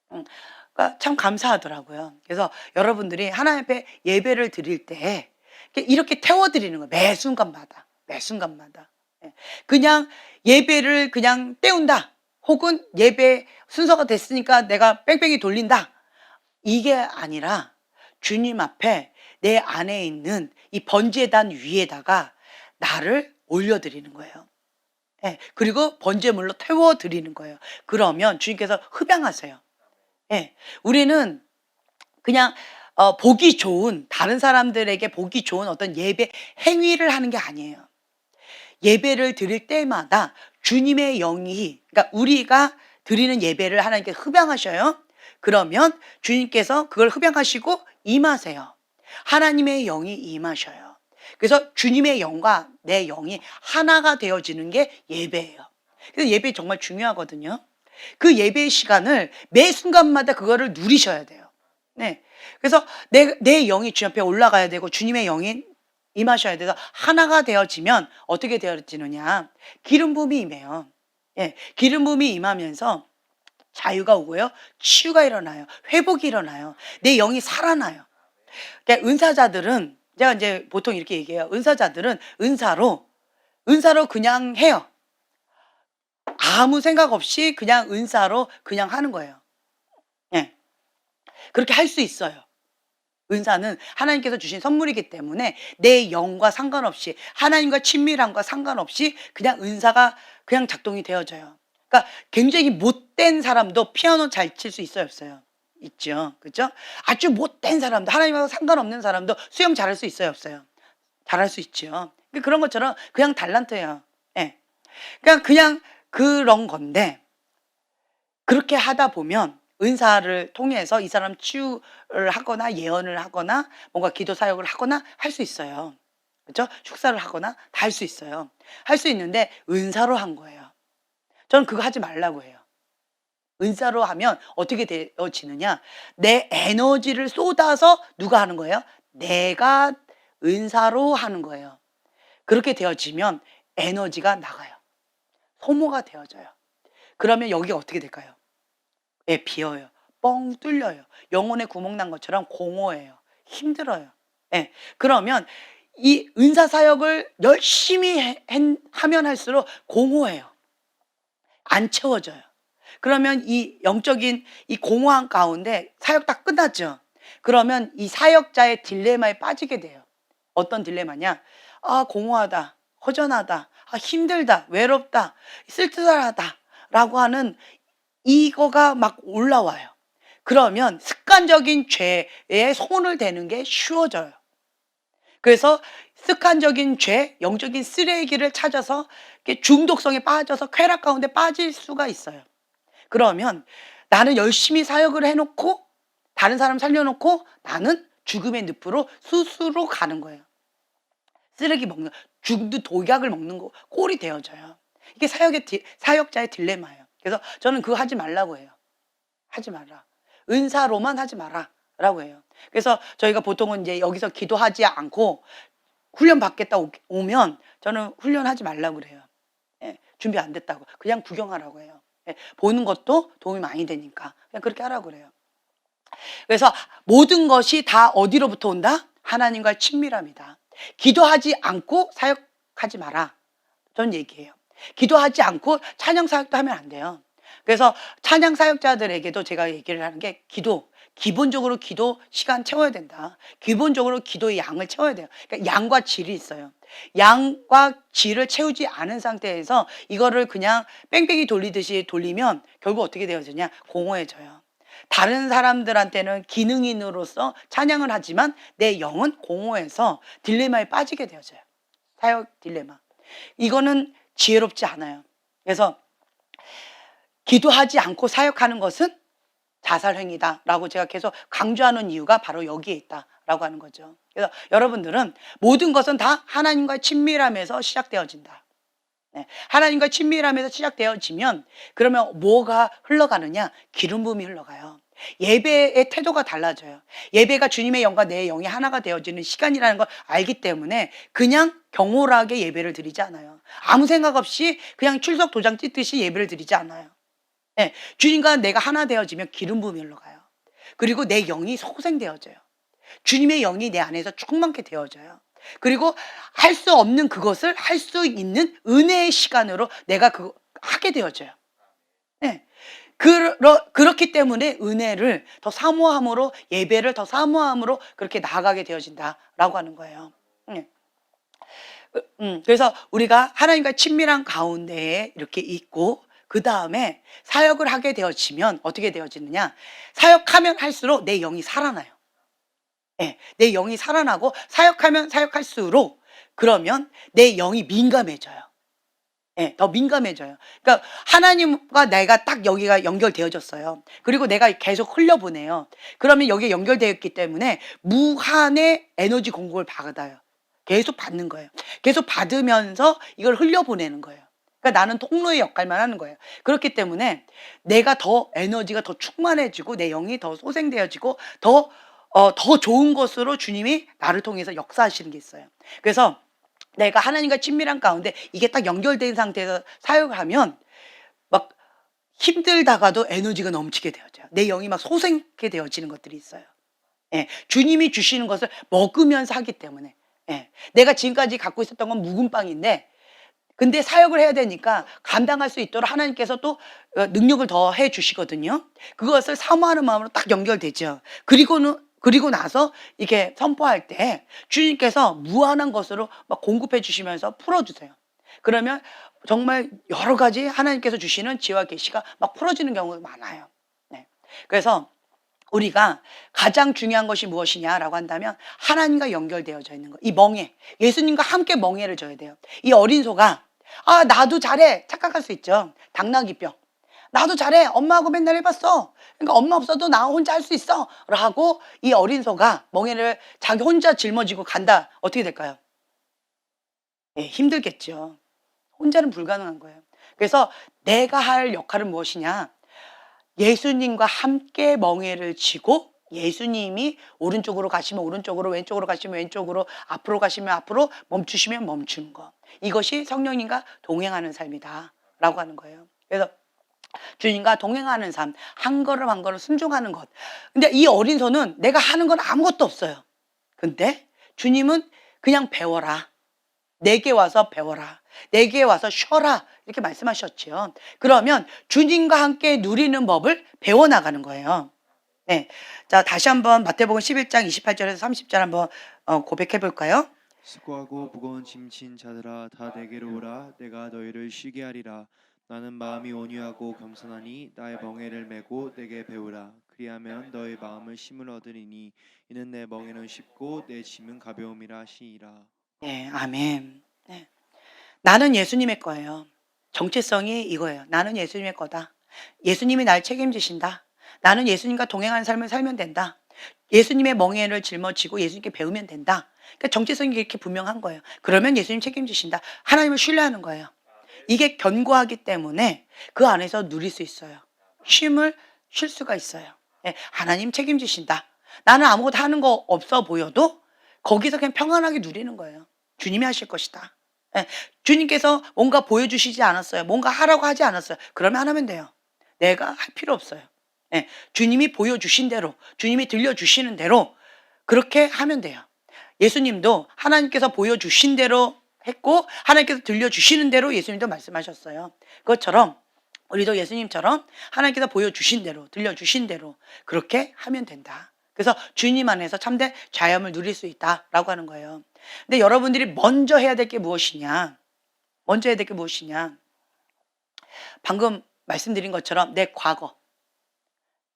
그러니까 참 감사하더라고요. 그래서 여러분들이 하나님 앞에 예배를 드릴 때 이렇게 태워드리는 거예요. 매 순간마다. 예. 그냥 예배를 그냥 때운다. 혹은 예배 순서가 됐으니까 내가 뺑뺑이 돌린다. 이게 아니라 주님 앞에 내 안에 있는 이 번제단 위에다가 나를 올려드리는 거예요. 예. 그리고 번제물로 태워드리는 거예요. 그러면 주님께서 흡양하세요. 예. 우리는 그냥 보기 좋은, 다른 사람들에게 보기 좋은 어떤 예배 행위를 하는 게 아니에요. 예배를 드릴 때마다 주님의 영이, 그러니까 우리가 드리는 예배를 하나님께 흡양하셔요. 그러면 주님께서 그걸 흡양하시고 임하세요. 하나님의 영이 임하셔요. 그래서 주님의 영과 내 영이 하나가 되어지는 게 예배예요. 그래서 예배 정말 중요하거든요. 그 예배의 시간을 매 순간마다 그거를 누리셔야 돼요. 네. 그래서 내 영이 주님 앞에 올라가야 되고 주님의 영이 임하셔야 돼서 하나가 되어지면 어떻게 되어지느냐? 기름 부음이 임해요. 예, 기름 부음이 임하면서 자유가 오고요. 치유가 일어나요. 회복이 일어나요. 내 영이 살아나요. 그러니까 은사자들은 제가 이제 보통 이렇게 얘기해요. 은사자들은 은사로 그냥 해요. 아무 생각 없이 그냥 은사로 그냥 하는 거예요. 예. 그렇게 할 수 있어요. 은사는 하나님께서 주신 선물이기 때문에 내 영과 상관없이 하나님과 친밀함과 상관없이 그냥 은사가 그냥 작동이 되어져요. 그러니까 굉장히 못된 사람도 피아노 잘 칠 수 있어요, 없어요? 있죠. 그죠? 아주 못된 사람도 하나님하고 상관없는 사람도 수영 잘할 수 있어요, 없어요? 잘할 수 있죠. 그런 것처럼 그냥 달란트예요. 예. 그냥 그런 건데 그렇게 하다 보면 은사를 통해서 이 사람 치유를 하거나 예언을 하거나 뭔가 기도 사역을 하거나 할 수 있어요. 그렇죠? 축사를 하거나 다 할 수 있어요. 할 수 있는데 은사로 한 거예요. 저는 그거 하지 말라고 해요. 은사로 하면 어떻게 되어지느냐? 내 에너지를 쏟아서 누가 하는 거예요? 내가 은사로 하는 거예요. 그렇게 되어지면 에너지가 나가요. 소모가 되어져요. 그러면 여기가 어떻게 될까요? 예, 비어요. 뻥 뚫려요. 영혼에 구멍 난 것처럼 공허해요. 힘들어요. 예. 그러면 이 은사 사역을 열심히 하면 할수록 공허해요. 안 채워져요. 그러면 이 영적인 이 공허한 가운데 사역 다 끝났죠. 그러면 이 사역자의 딜레마에 빠지게 돼요. 어떤 딜레마냐? 아, 공허하다. 허전하다. 아, 힘들다. 외롭다. 쓸쓸하다라고 하는 이거가 막 올라와요. 그러면 습관적인 죄에 손을 대는 게 쉬워져요. 그래서 습관적인 죄, 영적인 쓰레기를 찾아서 중독성에 빠져서 쾌락 가운데 빠질 수가 있어요. 그러면 나는 열심히 사역을 해놓고 다른 사람 살려놓고 나는 죽음의 늪으로 스스로 가는 거예요. 쓰레기 먹는, 죽도 독약을 먹는 거 꼴이 되어져요. 이게 사역자의 딜레마예요. 그래서 저는 그거 하지 말라고 해요. 하지 마라. 은사로만 하지 마라. 라고 해요. 그래서 저희가 보통은 이제 여기서 기도하지 않고 훈련 받겠다 오면 저는 훈련하지 말라고 그래요. 예, 준비 안 됐다고. 그냥 구경하라고 해요. 예, 보는 것도 도움이 많이 되니까. 그냥 그렇게 하라고 그래요. 그래서 모든 것이 다 어디로부터 온다? 하나님과의 친밀함이다. 기도하지 않고 사역하지 마라. 저는 얘기해요. 기도하지 않고 찬양 사역도 하면 안 돼요. 그래서 찬양 사역자들에게도 제가 얘기를 하는 게 기본적으로 기도 시간 채워야 된다. 기본적으로 기도의 양을 채워야 돼요. 그러니까 양과 질이 있어요. 양과 질을 채우지 않은 상태에서 이거를 그냥 뺑뺑이 돌리듯이 돌리면 결국 어떻게 되어지냐? 공허해져요. 다른 사람들한테는 기능인으로서 찬양을 하지만 내 영은 공허해서 딜레마에 빠지게 되어져요. 사역 딜레마. 이거는 지혜롭지 않아요. 그래서 기도하지 않고 사역하는 것은 자살행위다라고 제가 계속 강조하는 이유가 바로 여기에 있다라고 하는 거죠. 그래서 여러분들은 모든 것은 다 하나님과의 친밀함에서 시작되어진다. 네. 하나님과 친밀함에서 시작되어지면 그러면 뭐가 흘러가느냐? 기름 부음이 흘러가요. 예배의 태도가 달라져요. 예배가 주님의 영과 내 영이 하나가 되어지는 시간이라는 걸 알기 때문에 그냥 경홀하게 예배를 드리지 않아요. 아무 생각 없이 그냥 출석 도장 찍듯이 예배를 드리지 않아요. 네. 주님과 내가 하나 되어지면 기름 부음이 흘러가요. 그리고 내 영이 소생되어져요. 주님의 영이 내 안에서 충만케 되어져요. 그리고 할 수 없는 그것을 할 수 있는 은혜의 시간으로 내가 그거 하게 되어져요. 네. 그렇기 때문에 은혜를 더 사모함으로 예배를 더 사모함으로 그렇게 나아가게 되어진다라고 하는 거예요. 네. 그래서 우리가 하나님과 친밀한 가운데에 이렇게 있고 그 다음에 사역을 하게 되어지면 어떻게 되어지느냐? 사역하면 할수록 내 영이 살아나요. 네, 내 영이 살아나고 사역하면 사역할수록 그러면 내 영이 민감해져요. 네, 더 민감해져요. 그러니까 하나님과 내가 딱 여기가 연결되어졌어요. 그리고 내가 계속 흘려보내요. 그러면 여기에 연결되었기 때문에 무한의 에너지 공급을 받아요. 계속 받는 거예요. 계속 받으면서 이걸 흘려보내는 거예요. 그러니까 나는 통로의 역할만 하는 거예요. 그렇기 때문에 내가 더 에너지가 더 충만해지고 내 영이 더 소생되어지고 더 더 좋은 것으로 주님이 나를 통해서 역사하시는 게 있어요. 그래서 내가 하나님과 친밀한 가운데 이게 딱 연결된 상태에서 사역을 하면 막 힘들다가도 에너지가 넘치게 되어져요. 내 영이 막 솟게 되어지는 것들이 있어요. 예. 주님이 주시는 것을 먹으면서 하기 때문에. 예. 내가 지금까지 갖고 있었던 건 묵은 빵인데 근데 사역을 해야 되니까 감당할 수 있도록 하나님께서 또 능력을 더해 주시거든요. 그것을 사모하는 마음으로 딱 연결되죠. 그리고 나서 이렇게 선포할 때 주님께서 무한한 것으로 막 공급해 주시면서 풀어 주세요. 그러면 정말 여러 가지 하나님께서 주시는 지혜와 계시가 막 풀어지는 경우가 많아요. 네. 그래서 우리가 가장 중요한 것이 무엇이냐라고 한다면 하나님과 연결되어져 있는 것. 이 멍에 예수님과 함께 멍에를 져야 돼요. 이 어린 소가 나도 잘해 착각할 수 있죠. 당나귀병. 나도 잘해 엄마하고 맨날 해봤어. 그러니까 엄마 없어도 나 혼자 할 수 있어 라고 이 어린 소가 멍에를 자기 혼자 짊어지고 간다. 어떻게 될까요? 예, 힘들겠죠. 혼자는 불가능한 거예요. 그래서 내가 할 역할은 무엇이냐? 예수님과 함께 멍에를 지고 예수님이 오른쪽으로 가시면 오른쪽으로, 왼쪽으로 가시면 왼쪽으로, 앞으로 가시면 앞으로, 멈추시면 멈추는 거. 이것이 성령님과 동행하는 삶이다 라고 하는 거예요. 그래서 주님과 동행하는 삶, 한 걸음 한 걸음 순종하는 것. 근데 이 어린 소는 내가 하는 건 아무것도 없어요. 근데 주님은 그냥 배워라. 내게 와서 배워라. 내게 와서 쉬어라. 이렇게 말씀하셨죠. 그러면 주님과 함께 누리는 법을 배워나가는 거예요. 네. 자, 다시 한번 마태복음 11장 28절에서 30절 한번 고백해 볼까요? 수고하고 무거운 짐진 자들아 다 내게로 오라 내가 너희를 쉬게 하리라 나는 마음이 온유하고 겸손하니 나의 멍에를 메고 내게 배우라 그리하면 너희 마음을 힘을 얻으리니 이는 내 멍에는 쉽고 내 짐은 가벼움이라 하시니라. 네, 아멘. 네. 나는 예수님의 거예요. 정체성이 이거예요. 나는 예수님의 거다. 예수님이 날 책임지신다. 나는 예수님과 동행하는 삶을 살면 된다. 예수님의 멍에를 짊어지고 예수님께 배우면 된다. 그러니까 정체성이 이렇게 분명한 거예요. 그러면 예수님 책임지신다. 하나님을 신뢰하는 거예요. 이게 견고하기 때문에 그 안에서 누릴 수 있어요. 쉼을 쉴 수가 있어요. 예, 하나님 책임지신다. 나는 아무것도 하는 거 없어 보여도 거기서 그냥 평안하게 누리는 거예요. 주님이 하실 것이다. 예, 주님께서 뭔가 보여주시지 않았어요. 뭔가 하라고 하지 않았어요. 그러면 안 하면 돼요. 내가 할 필요 없어요. 예, 주님이 보여주신 대로, 주님이 들려주시는 대로 그렇게 하면 돼요. 예수님도 하나님께서 보여주신 대로 했고 하나님께서 들려주시는 대로 예수님도 말씀하셨어요. 그것처럼 우리도 예수님처럼 하나님께서 보여주신 대로 들려주신 대로 그렇게 하면 된다. 그래서 주님 안에서 참된 자유함을 누릴 수 있다라고 하는 거예요. 근데 여러분들이 먼저 해야 될 게 무엇이냐? 먼저 해야 될 게 무엇이냐? 방금 말씀드린 것처럼 내 과거.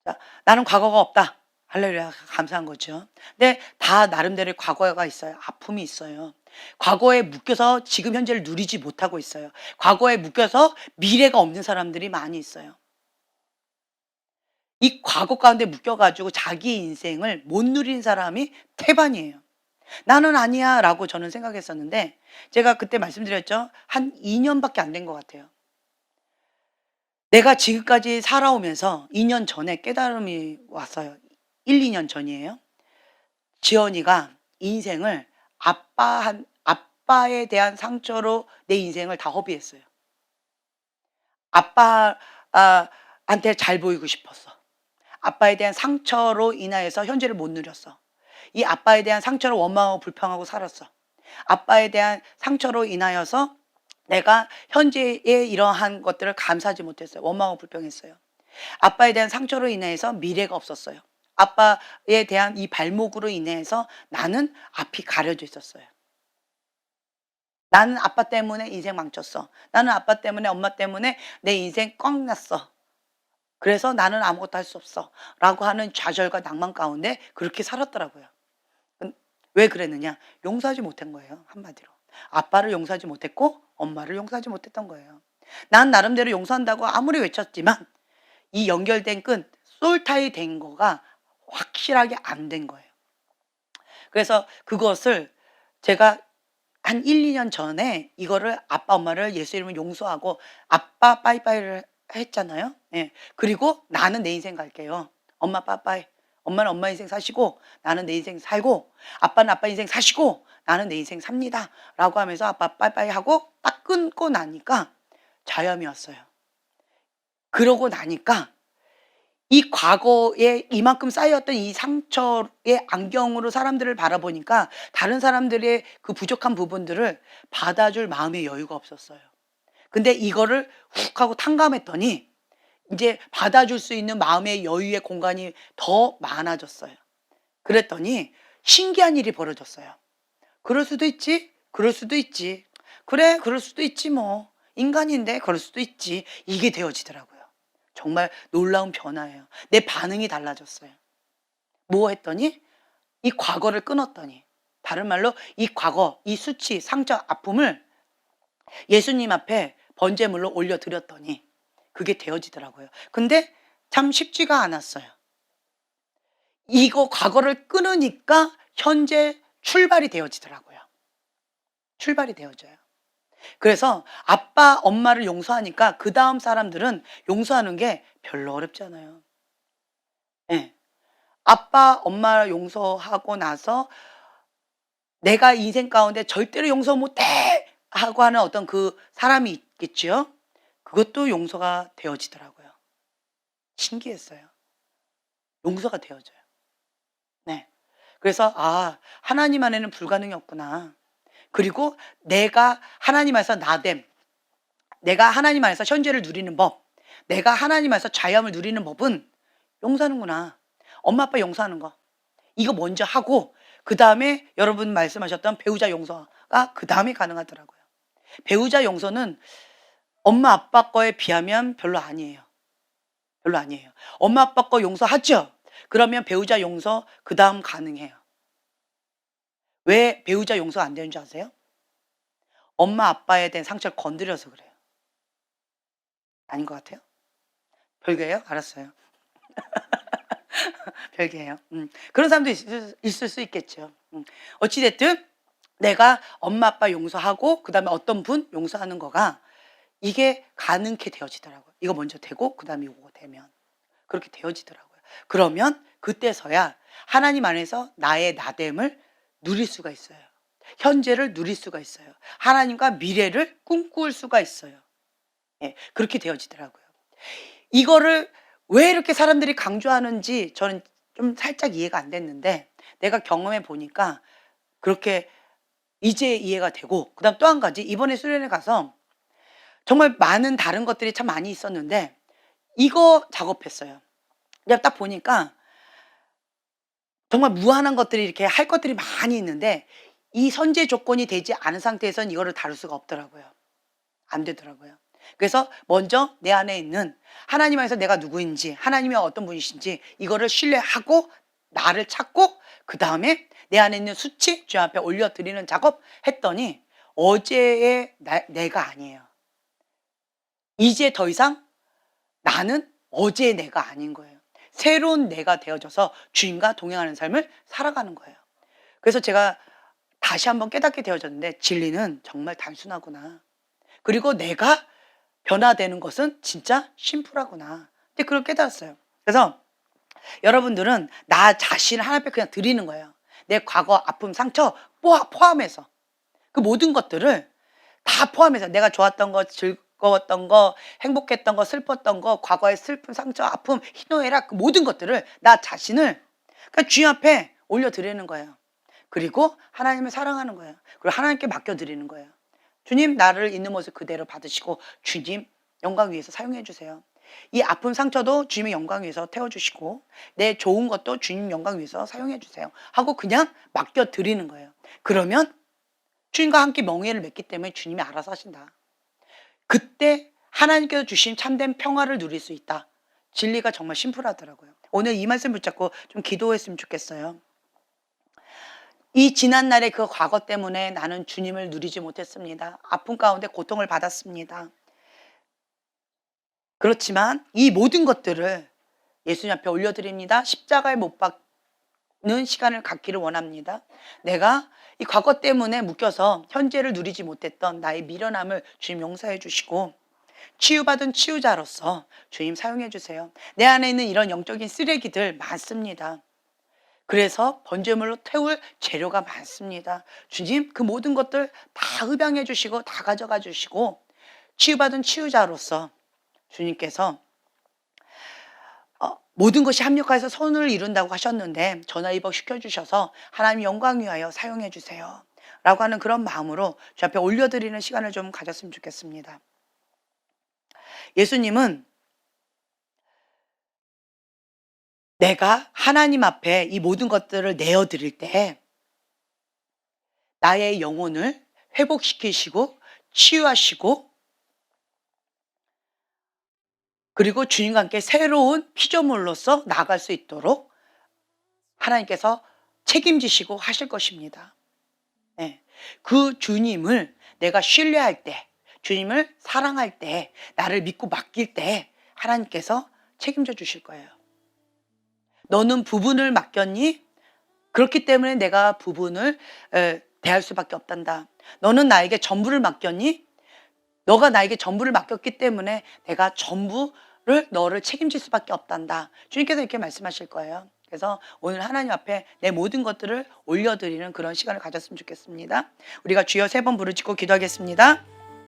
자, 나는 과거가 없다. 할렐루야, 감사한 거죠. 근데 다 나름대로의 과거가 있어요. 아픔이 있어요. 과거에 묶여서 지금 현재를 누리지 못하고 있어요. 과거에 묶여서 미래가 없는 사람들이 많이 있어요. 이 과거 가운데 묶여가지고 자기 인생을 못 누린 사람이 태반이에요. 나는 아니야 라고 저는 생각했었는데 제가 그때 말씀드렸죠. 한 2년밖에 안 된 것 같아요. 내가 지금까지 살아오면서 2년 전에 깨달음이 왔어요. 1, 2년 전이에요. 지연이가 인생을 아빠에 대한 상처로 내 인생을 다 허비했어요. 아빠한테 잘 보이고 싶었어. 아빠에 대한 상처로 인하여서 현재를 못 누렸어. 이 아빠에 대한 상처로 원망하고 불평하고 살았어. 아빠에 대한 상처로 인하여서 내가 현재의 이러한 것들을 감사하지 못했어요. 원망하고 불평했어요. 아빠에 대한 상처로 인해서 미래가 없었어요. 아빠에 대한 이 발목으로 인해서 나는 앞이 가려져 있었어요. 나는 아빠 때문에 인생 망쳤어. 나는 아빠 때문에 엄마 때문에 내 인생 꽝 났어. 그래서 나는 아무것도 할 수 없어. 라고 하는 좌절과 낭만 가운데 그렇게 살았더라고요. 왜 그랬느냐? 용서하지 못한 거예요. 한마디로. 아빠를 용서하지 못했고 엄마를 용서하지 못했던 거예요. 난 나름대로 용서한다고 아무리 외쳤지만 이 연결된 끈, 솔타이 된 거가 확실하게 안 된 거예요. 그래서 그것을 제가 한 1, 2년 전에 이거를 아빠 엄마를 예수 이름으로 용서하고 아빠 빠이빠이를 했잖아요. 예. 그리고 나는 내 인생 갈게요. 엄마 빠빠이. 엄마는 엄마 인생 사시고 나는 내 인생 살고, 아빠는 아빠 인생 사시고 나는 내 인생 삽니다 라고 하면서 아빠 빠이빠이 하고 딱 끊고 나니까 자염이 왔어요. 그러고 나니까 이 과거에 이만큼 쌓였던 이 상처의 안경으로 사람들을 바라보니까 다른 사람들의 그 부족한 부분들을 받아줄 마음의 여유가 없었어요. 근데 이거를 훅 하고 탕감했더니 이제 받아줄 수 있는 마음의 여유의 공간이 더 많아졌어요. 그랬더니 신기한 일이 벌어졌어요. 그럴 수도 있지, 그럴 수도 있지. 그래, 그럴 수도 있지 뭐. 인간인데 그럴 수도 있지. 이게 되어지더라고요. 정말 놀라운 변화예요. 내 반응이 달라졌어요. 뭐 했더니 이 과거를 끊었더니, 다른 말로 이 과거, 이 수치, 상처, 아픔을 예수님 앞에 번제물로 올려드렸더니 그게 되어지더라고요. 근데 참 쉽지가 않았어요. 이거 과거를 끊으니까 현재 출발이 되어지더라고요. 출발이 되어져요. 그래서 아빠, 엄마를 용서하니까 그 다음 사람들은 용서하는 게 별로 어렵지 않아요. 예. 아빠, 엄마를 용서하고 나서 내가 인생 가운데 절대로 용서 못해! 하고 하는 어떤 그 사람이 있겠죠? 그것도 용서가 되어지더라고요. 신기했어요. 용서가 되어져요. 네. 그래서, 아, 하나님 안에는 불가능이 없구나. 그리고 내가 하나님 안에서 나됨, 내가 하나님 안에서 현재를 누리는 법, 내가 하나님 안에서 자유함을 누리는 법은 용서하는구나. 엄마 아빠 용서하는 거, 이거 먼저 하고 그 다음에 여러분 말씀하셨던 배우자 용서가 그 다음에 가능하더라고요. 배우자 용서는 엄마 아빠 거에 비하면 별로 아니에요. 별로 아니에요. 엄마 아빠 거 용서하죠? 그러면 배우자 용서 그 다음 가능해요. 왜 배우자 용서 안 되는 줄 아세요? 엄마 아빠에 대한 상처를 건드려서 그래요. 아닌 것 같아요? 별개예요? 알았어요. 별개예요. 그런 사람도 있을 수 있겠죠. 어찌됐든 내가 엄마 아빠 용서하고 그 다음에 어떤 분 용서하는 거가 이게 가능케 되어지더라고요. 이거 먼저 되고 그 다음에 이거 되면 그렇게 되어지더라고요. 그러면 그때서야 하나님 안에서 나의 나됨을 누릴 수가 있어요. 현재를 누릴 수가 있어요. 하나님과 미래를 꿈꿀 수가 있어요. 예, 그렇게 되어지더라고요. 이거를 왜 이렇게 사람들이 강조하는지 저는 좀 살짝 이해가 안 됐는데, 내가 경험해 보니까 그렇게 이제 이해가 되고, 그다음 또 한 가지, 이번에 수련회 가서 정말 많은 다른 것들이 참 많이 있었는데 이거 작업했어요. 그냥 딱 보니까 정말 무한한 것들이 이렇게 할 것들이 많이 있는데 이 선제 조건이 되지 않은 상태에서는 이거를 다룰 수가 없더라고요. 안 되더라고요. 그래서 먼저 내 안에 있는 하나님 안에서 내가 누구인지, 하나님이 어떤 분이신지 이거를 신뢰하고 나를 찾고 그 다음에 내 안에 있는 수치 주님 앞에 올려드리는 작업 했더니 어제의 내가 아니에요. 이제 더 이상 나는 어제의 내가 아닌 거예요. 새로운 내가 되어져서 주님과 동행하는 삶을 살아가는 거예요. 그래서 제가 다시 한번 깨닫게 되어졌는데 진리는 정말 단순하구나. 그리고 내가 변화되는 것은 진짜 심플하구나. 근데 그걸 깨달았어요. 그래서 여러분들은 나 자신을 하나님 앞에 그냥 드리는 거예요. 내 과거 아픔 상처 포함해서 그 모든 것들을 다 포함해서 내가 좋았던 거, 즐거웠던 거, 행복했던 거, 슬펐던 거, 과거의 슬픈 상처, 아픔, 희노애락 그 모든 것들을 나 자신을 그냥 주님 앞에 올려드리는 거예요. 그리고 하나님을 사랑하는 거예요. 그리고 하나님께 맡겨드리는 거예요. 주님, 나를 있는 모습 그대로 받으시고 주님 영광 위해서 사용해 주세요. 이 아픈 상처도 주님의 영광 위해서 태워주시고 내 좋은 것도 주님 영광 위해서 사용해 주세요 하고 그냥 맡겨드리는 거예요. 그러면 주님과 함께 멍에를 맺기 때문에 주님이 알아서 하신다. 그때 하나님께서 주신 참된 평화를 누릴 수 있다. 진리가 정말 심플하더라고요. 오늘 이 말씀 붙잡고 좀 기도했으면 좋겠어요. 이 지난날의 그 과거 때문에 나는 주님을 누리지 못했습니다. 아픔 가운데 고통을 받았습니다. 그렇지만 이 모든 것들을 예수님 앞에 올려드립니다. 십자가에 못 박는 시간을 갖기를 원합니다. 내가 이 과거 때문에 묶여서 현재를 누리지 못했던 나의 미련함을 주님 용서해 주시고 치유받은 치유자로서 주님 사용해 주세요. 내 안에 있는 이런 영적인 쓰레기들 많습니다. 그래서 번제물로 태울 재료가 많습니다. 주님 그 모든 것들 다 흡양해 주시고 다 가져가 주시고 치유받은 치유자로서 주님께서 모든 것이 합력해서 선을 이룬다고 하셨는데 전화위복 시켜주셔서 하나님 영광 위하여 사용해 주세요 라고 하는 그런 마음으로 주 앞에 올려드리는 시간을 좀 가졌으면 좋겠습니다. 예수님은 내가 하나님 앞에 이 모든 것들을 내어드릴 때 나의 영혼을 회복시키시고 치유하시고 그리고 주님과 함께 새로운 피조물로서 나아갈 수 있도록 하나님께서 책임지시고 하실 것입니다. 네. 그 주님을 내가 신뢰할 때, 주님을 사랑할 때, 나를 믿고 맡길 때 하나님께서 책임져 주실 거예요. 너는 부분을 맡겼니? 그렇기 때문에 내가 부분을 대할 수밖에 없단다. 너는 나에게 전부를 맡겼니? 너가 나에게 전부를 맡겼기 때문에 내가 전부를 너를 책임질 수밖에 없단다. 주님께서 이렇게 말씀하실 거예요. 그래서 오늘 하나님 앞에 내 모든 것들을 올려드리는 그런 시간을 가졌으면 좋겠습니다. 우리가 주여 3번 부르짖고 기도하겠습니다.